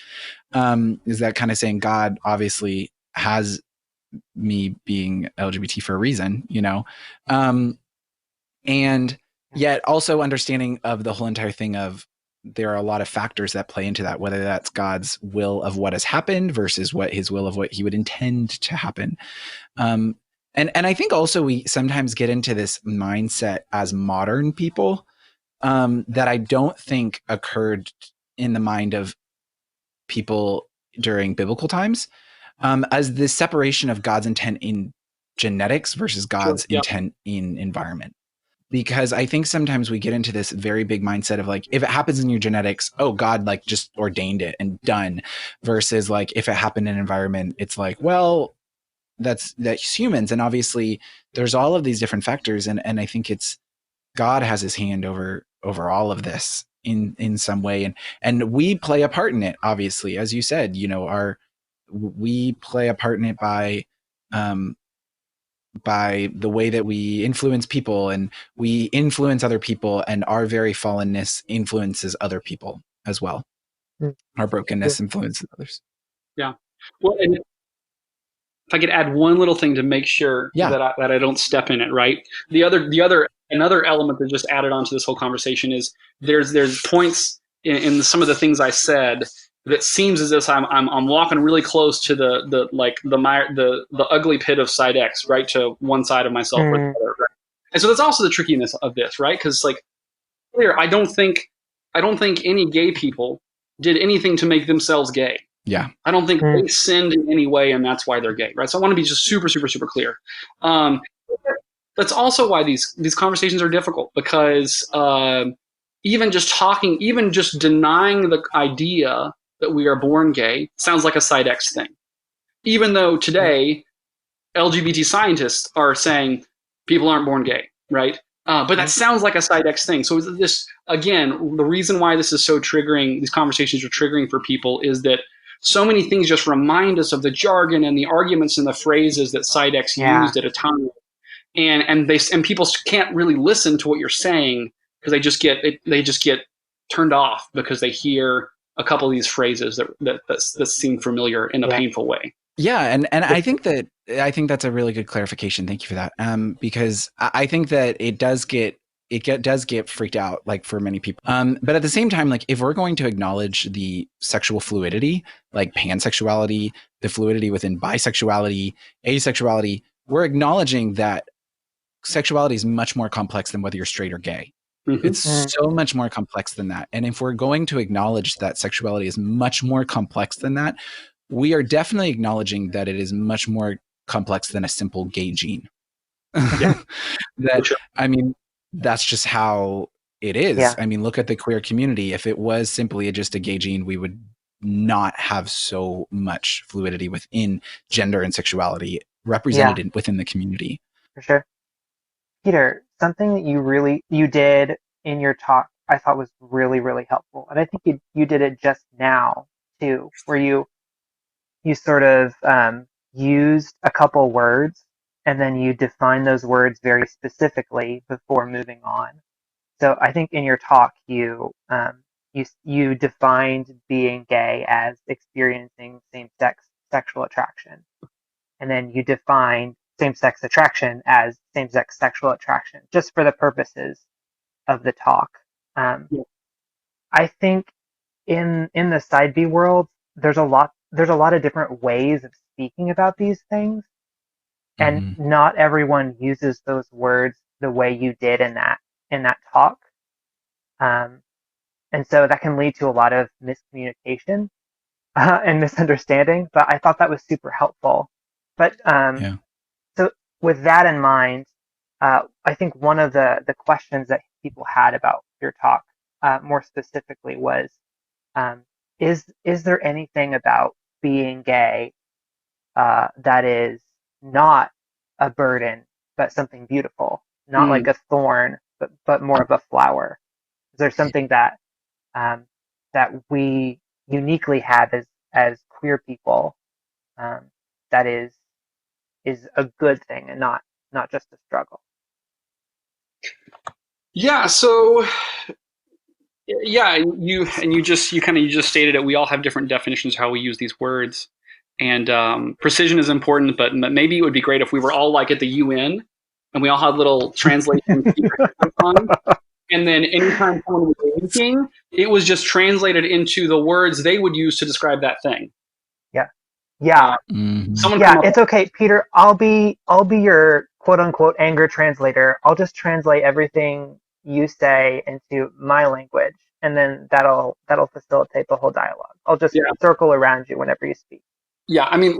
is that kind of saying God obviously has me being LGBT for a reason, you know? And yet also understanding of the whole entire thing of there are a lot of factors that play into that, whether that's God's will of what has happened versus what his will of what he would intend to happen. And I think also we sometimes get into this mindset as modern people that I don't think occurred in the mind of people during biblical times, as the separation of God's intent in genetics versus God's intent in environment. because I think sometimes we get into this very big mindset of like, if it happens in your genetics, oh, God, like just ordained it and done, versus like if it happened in an environment, it's like, well, that's humans. And obviously there's all of these different factors. And I think it's God has his hand over all of this in some way. And we play a part in it, obviously, as you said, we play a part in it by the way that we influence people, and we influence other people, and our very fallenness influences other people as well. Our brokenness influences others. Yeah. Well, and if I could add one little thing to make sure that I don't step in it, right? Another element that just added on to this whole conversation is there's points in some of the things I said that seems as if I'm walking really clear to the ugly pit of side X, right, to one side of myself or the other. Right? And so that's also the trickiness of this, right? Because like clear, I don't think any gay people did anything to make themselves gay. Yeah. I don't think they sinned in any way, and that's why they're gay, right? So I want to be just super, super, super clear. That's also why these conversations are difficult, because even just denying the idea that we are born gay sounds like a side X thing. Even though today LGBT scientists are saying people aren't born gay, right? But that sounds like a side X thing. So this, again, the reason why this is so triggering, these conversations are triggering for people, is that so many things just remind us of the jargon and the arguments and the phrases that side X used at a time. And people can't really listen to what you're saying because they just get turned off because they hear a couple of these phrases that seem familiar in a painful way. Yeah, and I think that's a really good clarification. Thank you for that. Because I think that it does get freaked out, like, for many people. But at the same time, like, if we're going to acknowledge the sexual fluidity, like pansexuality, the fluidity within bisexuality, asexuality, we're acknowledging that sexuality is much more complex than whether you're straight or gay. Mm-hmm. It's so much more complex than that. And if we're going to acknowledge that sexuality is much more complex than that, we are definitely acknowledging that it is much more complex than a simple gay gene. Yeah. I mean, that's just how it is. Yeah. I mean, look at the queer community. If it was simply just a gay gene, we would not have so much fluidity within gender and sexuality represented within the community. For sure. Pieter, something that you did in your talk I thought was really, really helpful. And I think you did it just now too, where you sort of used a couple words and then you define those words very specifically before moving on. So I think in your talk you defined being gay as experiencing same-sex sexual attraction, and then you defined same-sex attraction as same-sex sexual attraction, just for the purposes of the talk. I think in the side B world, there's a lot of different ways of speaking about these things, and not everyone uses those words the way you did in that talk, and so that can lead to a lot of miscommunication and misunderstanding. But I thought that was super helpful. But so with that in mind, I think one of the questions that people had about your talk, more specifically, was is there anything about being gay that is not a burden but something beautiful, not like a thorn but more of a flower? Is there something that we uniquely have as queer people that is a good thing and not just a struggle? Yeah. So you just stated it. We all have different definitions of how we use these words, and precision is important. But maybe it would be great if we were all like at the UN, and we all had little translation on. And then anytime someone was linking, it was just translated into the words they would use to describe that thing. Yeah. It's okay, Pieter. I'll be your quote unquote anger translator. I'll just translate everything you say into my language, and then that'll facilitate the whole dialogue. I'll just circle around you whenever you speak. Yeah, I mean,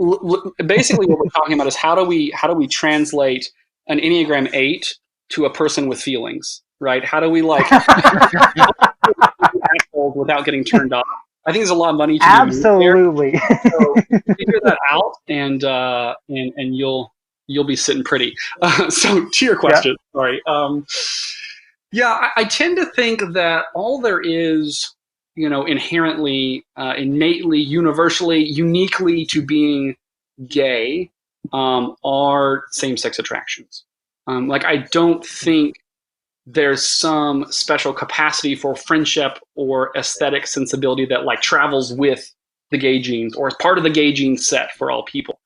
basically what we're talking about is how do we translate an Enneagram 8 to a person with feelings, right? How do we like assholes without getting turned off? I think there's a lot of money to be made there. Absolutely. So figure that out, and you'll be sitting pretty. So to your question, sorry. Yeah, I tend to think that all there is, inherently, innately, universally, uniquely to being gay, are same-sex attractions. Like, I don't think there's some special capacity for friendship or aesthetic sensibility that like travels with the gay genes or is part of the gay gene set for all people.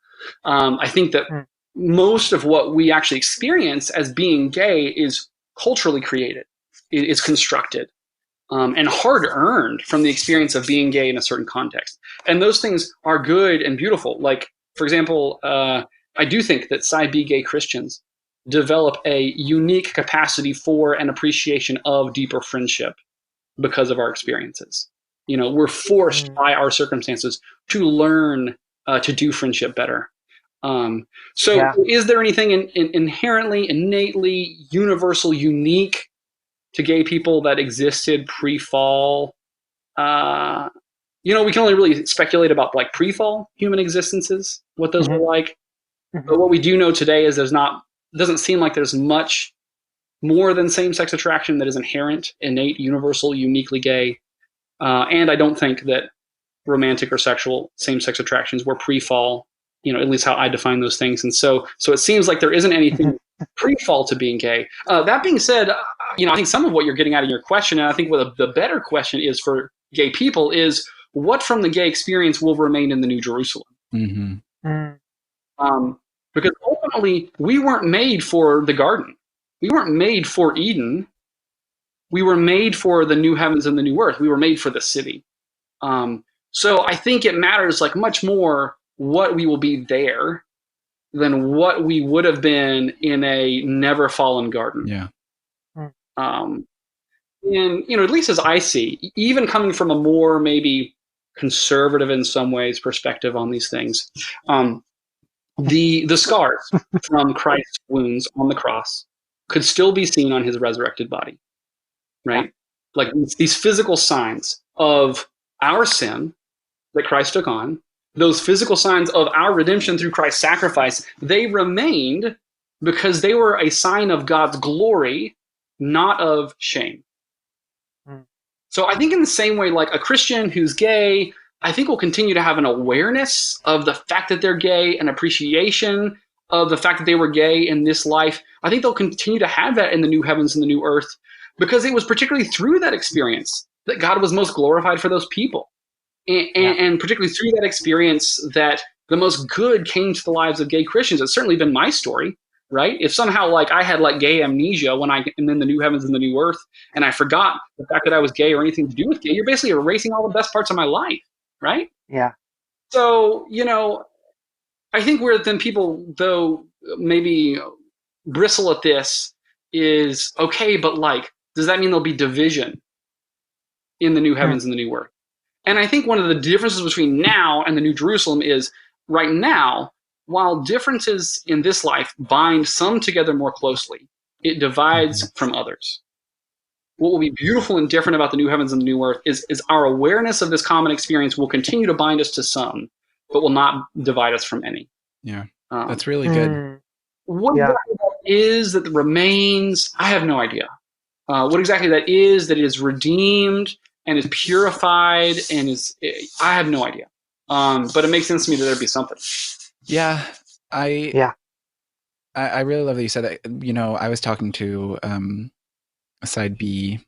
I think that most of what we actually experience as being gay is culturally created. It's constructed and hard earned from the experience of being gay in a certain context. And those things are good and beautiful. Like, for example, I do think that side B gay Christians develop a unique capacity for an appreciation of deeper friendship because of our experiences. We're forced by our circumstances to learn to do friendship better. So is there anything inherently, innately, universal, unique to gay people that existed pre-fall? We can only really speculate about like pre-fall human existences, what those were like. But what we do know today is it doesn't seem like there's much more than same-sex attraction that is inherent, innate, universal, uniquely gay. And I don't think that romantic or sexual same-sex attractions were pre-fall, at least how I define those things. And so it seems like there isn't anything pre-fall to being gay. That being said, I think some of what you're getting at in your question, and I think what the better question is for gay people is what from the gay experience will remain in the New Jerusalem? Because ultimately, we weren't made for the garden. We weren't made for Eden. We were made for the new heavens and the new earth. We were made for the city. So I think it matters like much more what we will be there than what we would have been in a never fallen garden. Yeah. And, at least as I see, even coming from a more maybe conservative in some ways perspective on these things, the scars from Christ's wounds on the cross could still be seen on his resurrected body, right? Like these physical signs of our sin that Christ took on, those physical signs of our redemption through Christ's sacrifice, they remained because they were a sign of God's glory, not of shame. So I think in the same way, like a Christian who's gay, I think will continue to have an awareness of the fact that they're gay, an appreciation of the fact that they were gay in this life. I think they'll continue to have that in the new heavens and the new earth because it was particularly through that experience that God was most glorified for those people. And particularly through that experience that the most good came to the lives of gay Christians. It's certainly been my story, right? If somehow like I had like gay amnesia when I am in the new heavens and the new earth and I forgot the fact that I was gay or anything to do with gay, you're basically erasing all the best parts of my life. Right? Yeah. So, I think where then people, though, maybe bristle at this is, okay, but like, does that mean there'll be division in the new heavens and the new earth? And I think one of the differences between now and the New Jerusalem is right now, while differences in this life bind some together more closely, it divides from others. What will be beautiful and different about the new heavens and the new earth is our awareness of this common experience will continue to bind us to some, but will not divide us from any. Yeah, that's really good. What exactly that is that remains, I have no idea. What exactly that is redeemed and is purified and I have no idea. But it makes sense to me that there'd be something. Yeah, I really love that you said that. I was talking to a side B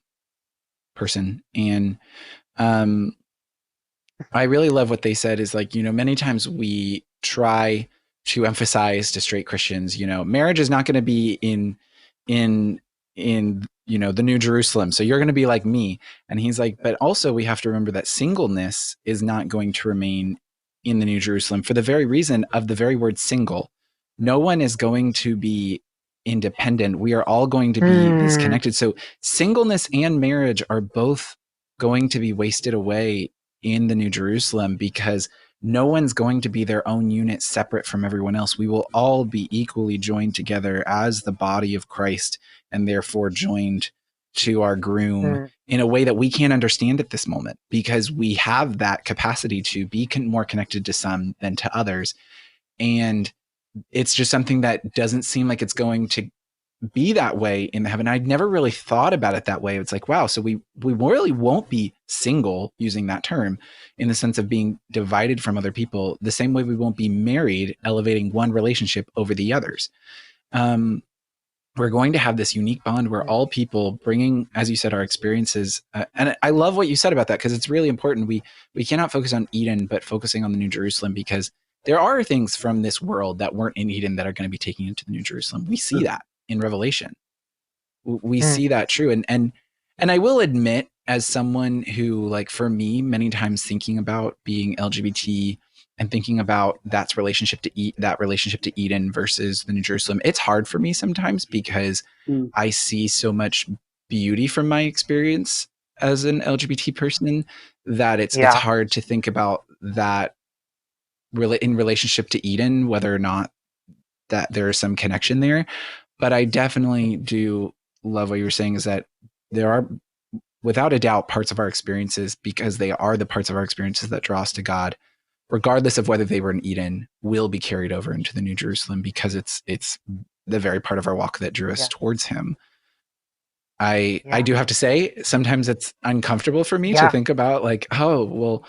person, and I really love what they said is like, many times we try to emphasize to straight Christians, marriage is not going to be in the New Jerusalem, so you're going to be like me. And he's like, but also we have to remember that singleness is not going to remain in the New Jerusalem for the very reason of the very word single. No one is going to be independent. We are all going to be disconnected. So singleness and marriage are both going to be wasted away in the New Jerusalem because no one's going to be their own unit separate from everyone else. We will all be equally joined together as the body of Christ and therefore joined to our groom Mm. in a way that we can't understand at this moment, because we have that capacity to be more connected to some than to others. And it's just something that doesn't seem like it's going to be that way in heaven. I'd never really thought about it that way. It's like, wow, so we really won't be single, using that term, in the sense of being divided from other people, the same way we won't be married, elevating one relationship over the others. We're going to have this unique bond where all people bringing, as you said, our experiences. And I love what you said about that, because it's really important. We cannot focus on Eden, but focusing on the New Jerusalem, because there are things from this world that weren't in Eden that are going to be taken into the New Jerusalem. We see that in Revelation. We see that true. And I will admit, as someone who, like, for me, many times thinking about being LGBT and thinking about that relationship to Eden versus the New Jerusalem, it's hard for me sometimes, because I see so much beauty from my experience as an LGBT person that it's hard to think about that in relationship to Eden, whether or not that there is some connection there. But I definitely do love what you were saying, is that there are, without a doubt, parts of our experiences, because they are the parts of our experiences that draw us to God, regardless of whether they were in Eden, will be carried over into the New Jerusalem, because it's the very part of our walk that drew us towards him. I do have to say, sometimes it's uncomfortable for me to think about, like, oh, well,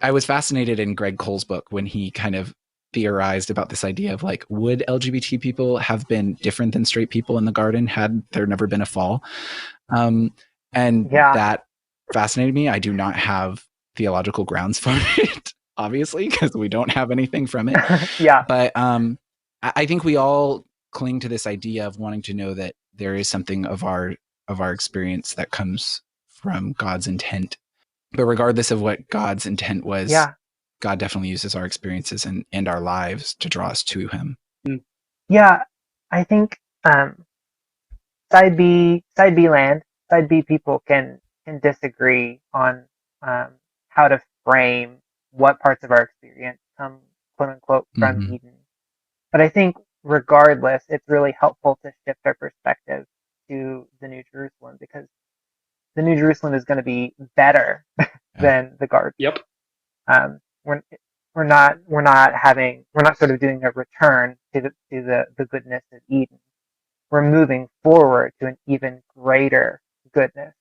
I was fascinated in Greg Cole's book when he kind of theorized about this idea of, like, would LGBT people have been different than straight people in the garden had there never been a fall? And that fascinated me. I do not have theological grounds for it, obviously, because we don't have anything from it. But I think we all cling to this idea of wanting to know that there is something of our experience that comes from God's intent. But regardless of what God's intent was, God definitely uses our experiences and our lives to draw us to him. Yeah, I think side B people can disagree on how to frame what parts of our experience come, quote unquote, from Eden. But I think regardless, it's really helpful to shift our perspective to the New Jerusalem, because the New Jerusalem is going to be better than the garden. Yep. We're not sort of doing a return to the goodness of Eden. We're moving forward to an even greater goodness.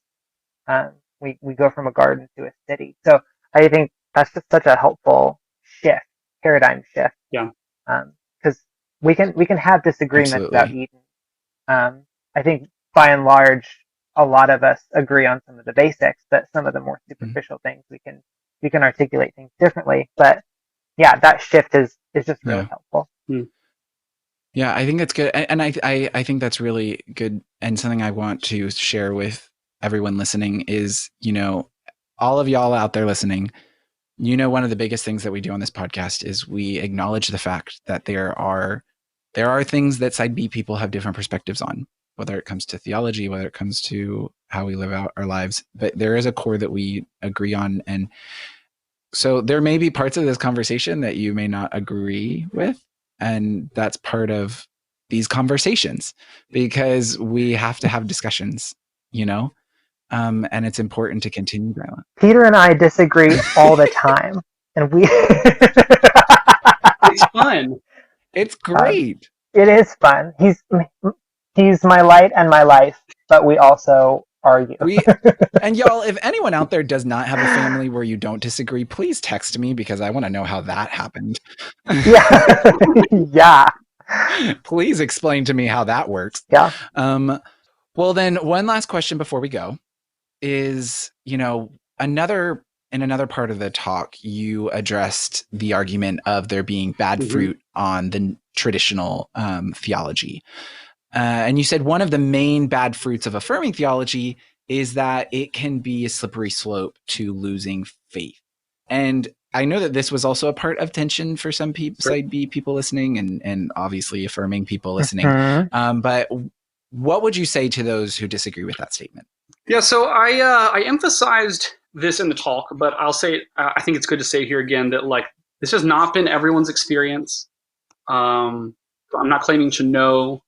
We go from a garden to a city. So I think that's just such a helpful paradigm shift. Yeah. Because we can have disagreements about Absolutely. Eden. I think by and large, a lot of us agree on some of the basics, but some of the more superficial things we can articulate things differently. But yeah, that shift is just really helpful. Yeah, I think that's good. And I think that's really good. And something I want to share with everyone listening is, all of y'all out there listening, one of the biggest things that we do on this podcast is we acknowledge the fact that there are things that side B people have different perspectives on, whether it comes to theology, whether it comes to how we live out our lives. But there is a core that we agree on. And so there may be parts of this conversation that you may not agree with. And that's part of these conversations, because we have to have discussions, and it's important to continue that. Peter and I disagree all the time, and it's fun. It's great. It is fun. He's my light and my life, but we also argue. And y'all, if anyone out there does not have a family where you don't disagree, please text me, because I want to know how that happened. Yeah. Please explain to me how that works. Yeah. Well, then one last question before we go is, another part of the talk, you addressed the argument of there being bad fruit on the traditional theology. And you said one of the main bad fruits of affirming theology is that it can be a slippery slope to losing faith. And I know that this was also a part of tension for some people, side B people listening, and obviously affirming people listening. But what would you say to those who disagree with that statement? Yeah, so I emphasized this in the talk, but I'll say I think it's good to say here again that, like, this has not been everyone's experience. I'm not claiming to know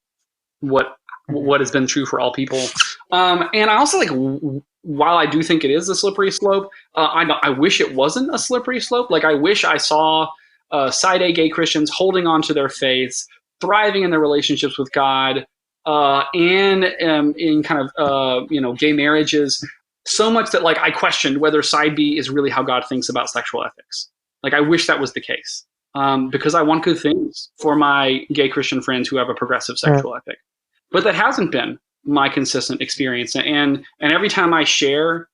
what what has been true for all people. And I also while I do think it is a slippery slope, I wish it wasn't a slippery slope. Like I wish I saw side A gay Christians holding on to their faiths, thriving in their relationships with God, and in kind of gay marriages, so much that like I questioned whether side B is really how God thinks about sexual ethics. Like I wish that was the case, because I want good things for my gay Christian friends who have a progressive sexual ethic. But that hasn't been my consistent experience. And every time I share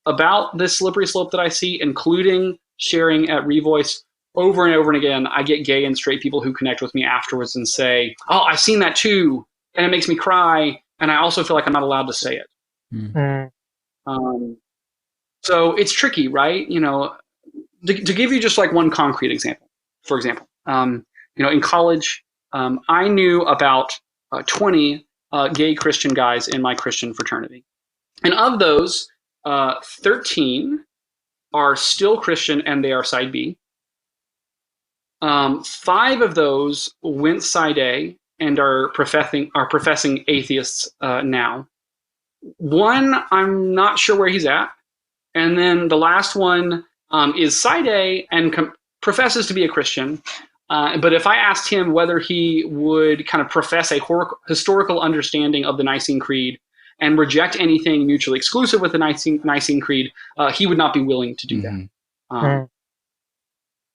about this slippery slope that I see, including sharing at Revoice, over and over and again, I get gay and straight people who connect with me afterwards and say, "Oh, I've seen that too," and it makes me cry. And I also feel like I'm not allowed to say it. So it's tricky, right? To give you just like one concrete example, for example, in college, I knew about 20 gay Christian guys in my Christian fraternity. And of those, 13 are still Christian and they are side B. 5 of those went side A and are professing atheists now. One, I'm not sure where he's at. And then the last one is side A and professes to be a Christian. But if I asked him whether he would kind of profess a historical understanding of the Nicene Creed and reject anything mutually exclusive with the Nicene Creed, he would not be willing to do that.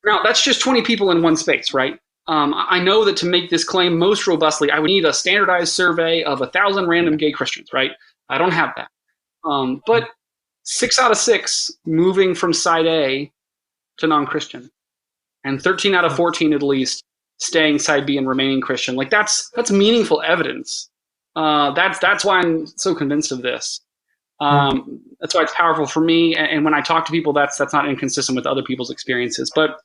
Now, that's just 20 people in one space, right? I know that to make this claim most robustly, I would need a standardized survey of 1,000 random gay Christians, right? I don't have that. But 6 out of 6 moving from side A to non-Christian, and 13 out of 14 at least staying side B and remaining Christian. Like that's meaningful evidence. That's why I'm so convinced of this. That's why it's powerful for me. And when I talk to people, that's not inconsistent with other people's experiences. But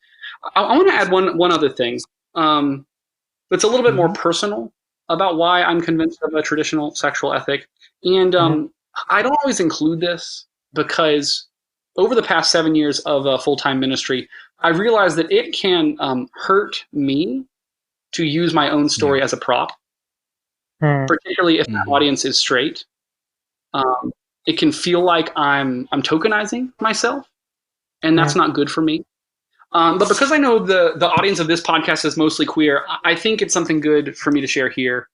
I want to add one other thing that's a little bit more personal about why I'm convinced of a traditional sexual ethic. And I don't always include this because over the past 7 years of full-time ministry, I realized that it can hurt me to use my own story as a prop, particularly if my audience is straight. It can feel like I'm tokenizing myself, and that's not good for me. But because I know the audience of this podcast is mostly queer, I think it's something good for me to share here.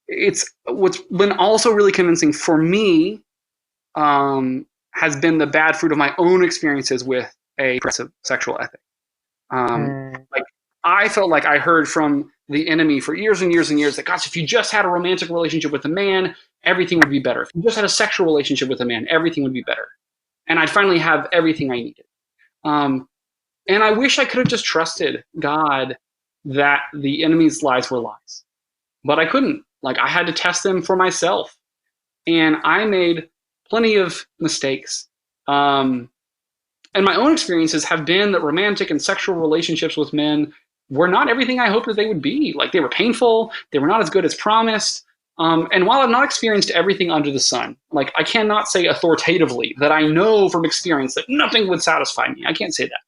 It's what's been also really convincing for me has been the bad fruit of my own experiences with a progressive sexual ethic. Like I felt like I heard from the enemy for years and years and years that, gosh, if you just had a romantic relationship with a man, everything would be better. If you just had a sexual relationship with a man, everything would be better. And I'd finally have everything I needed. And I wish I could have just trusted God that the enemy's lies were lies. But I couldn't. Like I had to test them for myself. And I made plenty of mistakes. And my own experiences have been that romantic and sexual relationships with men were not everything I hoped that they would be. Like they were painful. They were not as good as promised. And while I've not experienced everything under the sun, like I cannot say authoritatively that I know from experience that nothing would satisfy me. I can't say that.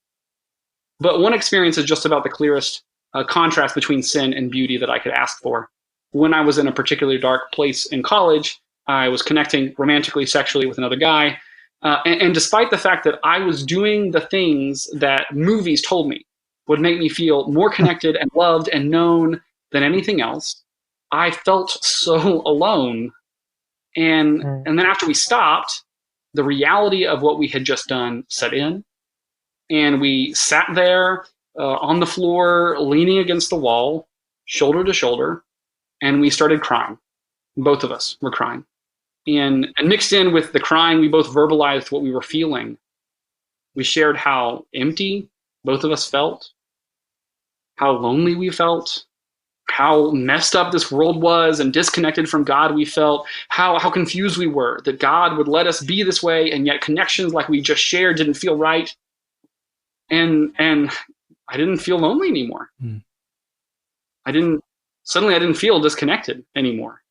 But one experience is just about the clearest contrast between sin and beauty that I could ask for. When I was in a particularly dark place in college, I was connecting romantically, sexually with another guy. And despite the fact that I was doing the things that movies told me would make me feel more connected and loved and known than anything else, I felt so alone. And then after we stopped, the reality of what we had just done set in. And we sat there on the floor, leaning against the wall, shoulder to shoulder, and we started crying. Both of us were crying. And mixed in with the crying, we both verbalized what we were feeling. We shared how empty both of us felt, how lonely we felt, how messed up this world was and disconnected from God we felt, how confused we were that God would let us be this way, and yet connections like we just shared didn't feel right. And I didn't feel lonely anymore. I didn't feel disconnected anymore.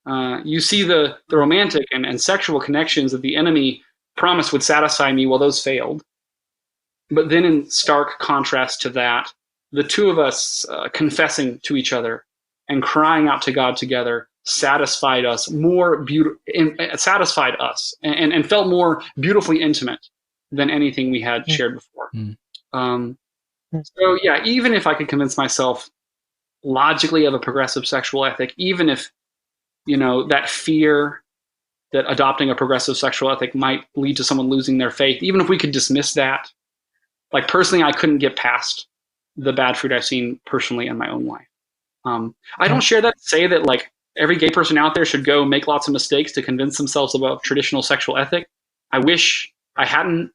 You see the romantic and sexual connections that the enemy promised would satisfy me, well, those failed. But then in stark contrast to that, the two of us confessing to each other and crying out to God together satisfied us more satisfied us and felt more beautifully intimate than anything we had shared before. Um, so yeah, even if I could convince myself logically of a progressive sexual ethic, even if, that fear that adopting a progressive sexual ethic might lead to someone losing their faith, even if we could dismiss that, like personally, I couldn't get past the bad fruit I've seen personally in my own life. I don't share that to say that like every gay person out there should go make lots of mistakes to convince themselves about traditional sexual ethic. I wish I hadn't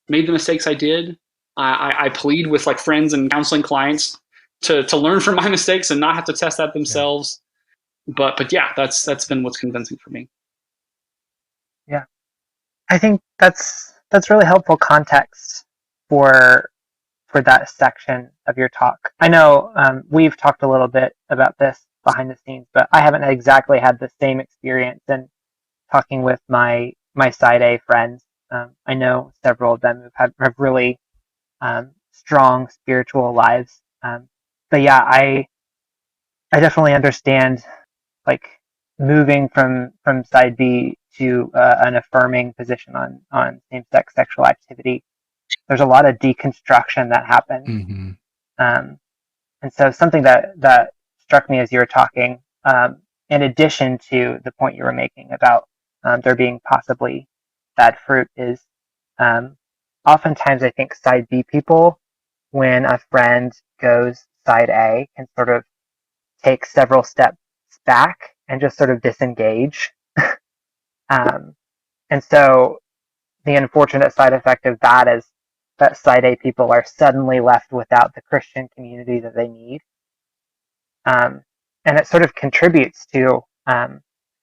made the mistakes I did. I plead with like friends and counseling clients to learn from my mistakes and not have to test that themselves. But yeah, that's been what's convincing for me. Yeah, I think that's really helpful context for that section of your talk. I know we've talked a little bit about this behind the scenes, but I haven't exactly had the same experience in talking with my side A friends. I know several of them who have really strong spiritual lives. But yeah, I definitely understand like moving from side B to an affirming position on same sex sexual activity. There's a lot of deconstruction that happens. Mm-hmm. And so something that struck me as you were talking, in addition to the point you were making about there being possibly bad fruit, is oftentimes I think side B people, when a friend goes side A, can sort of take several steps back and just sort of disengage. And so the unfortunate side effect of that is that side A people are suddenly left without the Christian community that they need. And it sort of contributes to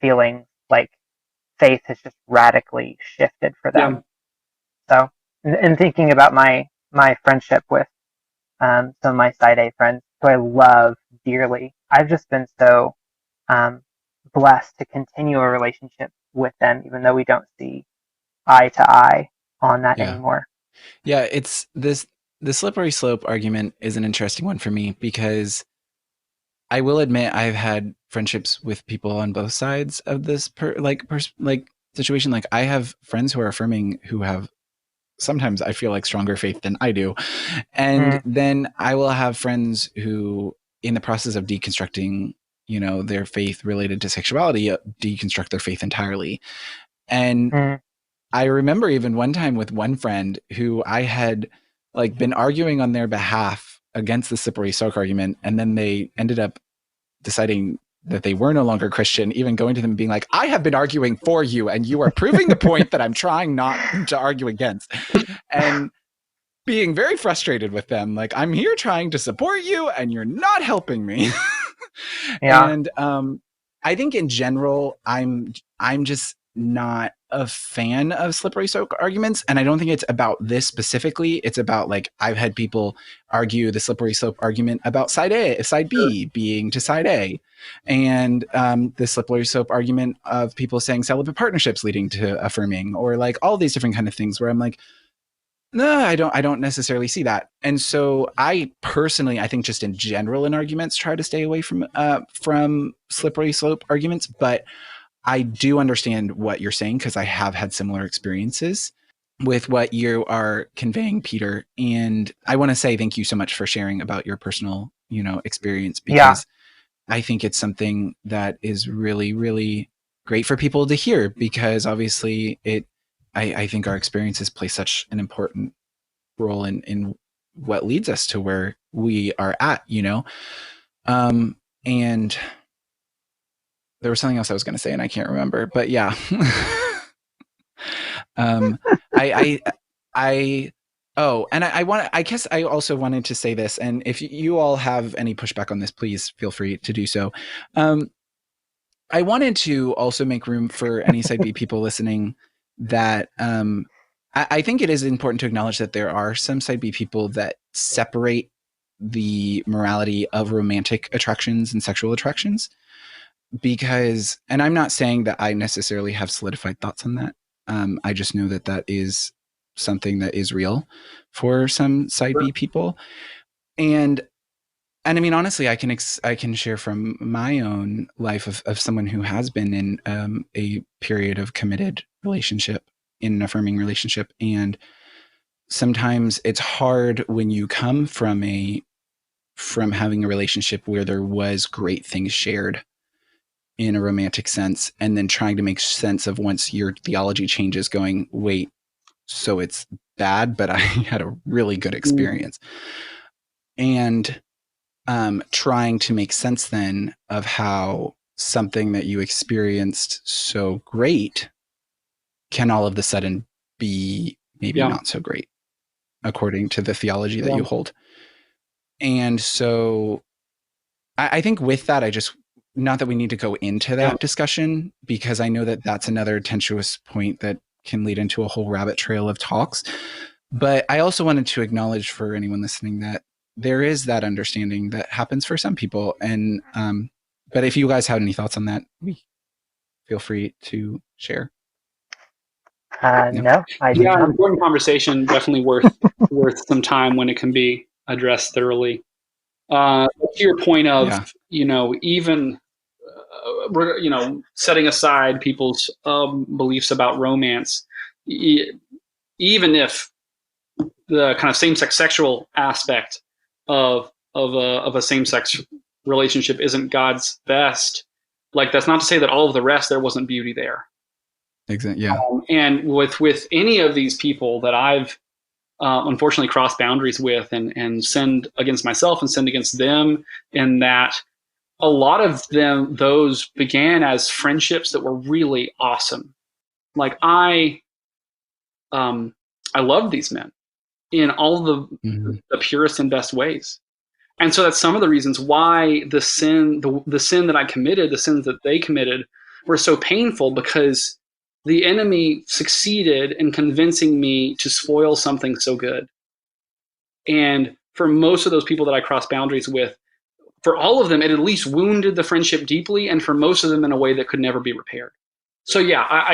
feeling like faith has just radically shifted for them. Yeah. So, in thinking about my friendship with some of my side A friends who I love dearly, I've just been so blessed to continue a relationship with them, even though we don't see eye to eye on that anymore. Yeah, it's the slippery slope argument is an interesting one for me because I will admit I've had friendships with people on both sides of this situation. Like I have friends who are affirming who have sometimes I feel like stronger faith than I do. And then I will have friends who in the process of deconstructing, their faith related to sexuality, deconstruct their faith entirely. And I remember even one time with one friend who I had like been arguing on their behalf against the slippery slope argument. And then they ended up deciding that they were no longer Christian, even going to them and being like, I have been arguing for you and you are proving the point that I'm trying not to argue against. And being very frustrated with them. Like, I'm here trying to support you and you're not helping me. Yeah. And I think in general, I'm just not a fan of slippery slope arguments. And I don't think it's about this specifically. It's about like, I've had people argue the slippery slope argument about side B being to side A. And the slippery slope argument of people saying celibate partnerships leading to affirming, or like all these different kind of things where I'm like, no, I don't necessarily see that. And so I personally, I think just in general in arguments, try to stay away from slippery slope arguments, but I do understand what you're saying because I have had similar experiences with what you are conveying, Peter. And I want to say thank you so much for sharing about your personal, experience, because I think it's something that is really, really great for people to hear, because obviously I think our experiences play such an important role in what leads us to where we are at, and there was something else I was going to say and I can't remember, but yeah. I guess I also wanted to say this, and if you all have any pushback on this, please feel free to do so. I wanted to also make room for any side B people listening that I think it is important to acknowledge that there are some side B people that separate the morality of romantic attractions and sexual attractions, because, and I'm not saying that I necessarily have solidified thoughts on that. I just know that that is something that is real for some side B people. And And I mean, honestly, I can share from my own life of someone who has been in a period of committed relationship, in an affirming relationship. And sometimes it's hard when you come from having a relationship where there was great things shared in a romantic sense, and then trying to make sense of, once your theology changes, going, wait, so it's bad, but I had a really good experience. And trying to make sense then of how something that you experienced so great can all of a sudden be maybe not so great, according to the theology that you hold. And so I think with that, not that we need to go into that discussion, because I know that that's another tenuous point that can lead into a whole rabbit trail of talks. But I also wanted to acknowledge for anyone listening that there is that understanding that happens for some people. And but if you guys have any thoughts on that, feel free to share. No, I do not. Important conversation, definitely worth some time when it can be addressed thoroughly. To your point of, even setting aside people's beliefs about romance, even if the kind of same-sex sexual aspect of a same-sex relationship isn't God's best, like, that's not to say that all of the rest, there wasn't beauty there. Exactly. Yeah. And with any of these people that I've unfortunately crossed boundaries with and sinned against myself and sinned against them, in that a lot of those began as friendships that were really awesome. Like, I loved these men in all the purest and best ways. And so that's some of the reasons why the sin that I committed, the sins that they committed, were so painful, because the enemy succeeded in convincing me to spoil something so good. And for most of those people that I crossed boundaries with, for all of them, it at least wounded the friendship deeply, and for most of them in a way that could never be repaired. So yeah,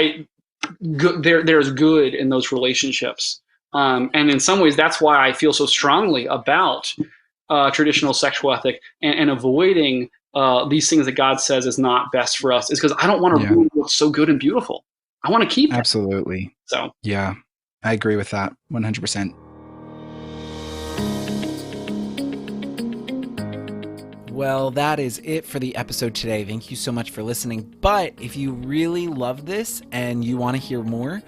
there's good in those relationships. And in some ways, that's why I feel so strongly about traditional sexual ethic and avoiding these things that God says is not best for us, is because I don't want to ruin what's so good and beautiful. I want to keep that. Absolutely. So yeah, I agree with that 100%. Well, that is it for the episode today. Thank you so much for listening. But if you really love this and you want to hear more,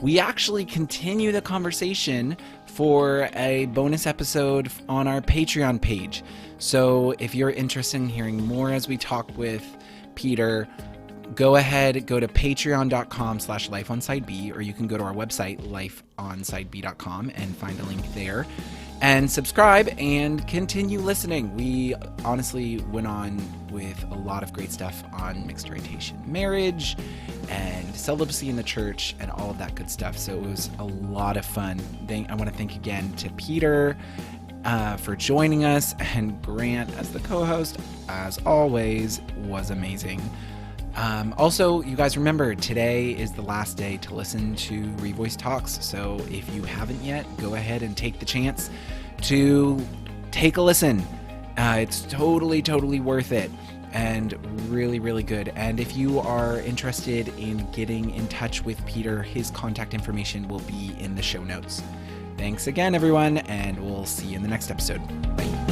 we actually continue the conversation for a bonus episode on our Patreon page. So if you're interested in hearing more as we talk with Pieter, go ahead, go to patreon.com/lifeonsideb, or you can go to our website, lifeonsideb.com, and find a link there. And subscribe and continue listening. We honestly went on with a lot of great stuff on mixed orientation marriage and celibacy in the church and all of that good stuff. So it was a lot of fun. I want to thank again to Pieter for joining us, and Grant as the co-host, as always, was amazing. Also, you guys remember, today is the last day to listen to Revoice Talks. So if you haven't yet, go ahead and take the chance to take a listen. It's totally worth it, and really, really good. And if you are interested in getting in touch with Pieter, his contact information will be in the show notes. Thanks again, everyone, and we'll see you in the next episode. Bye.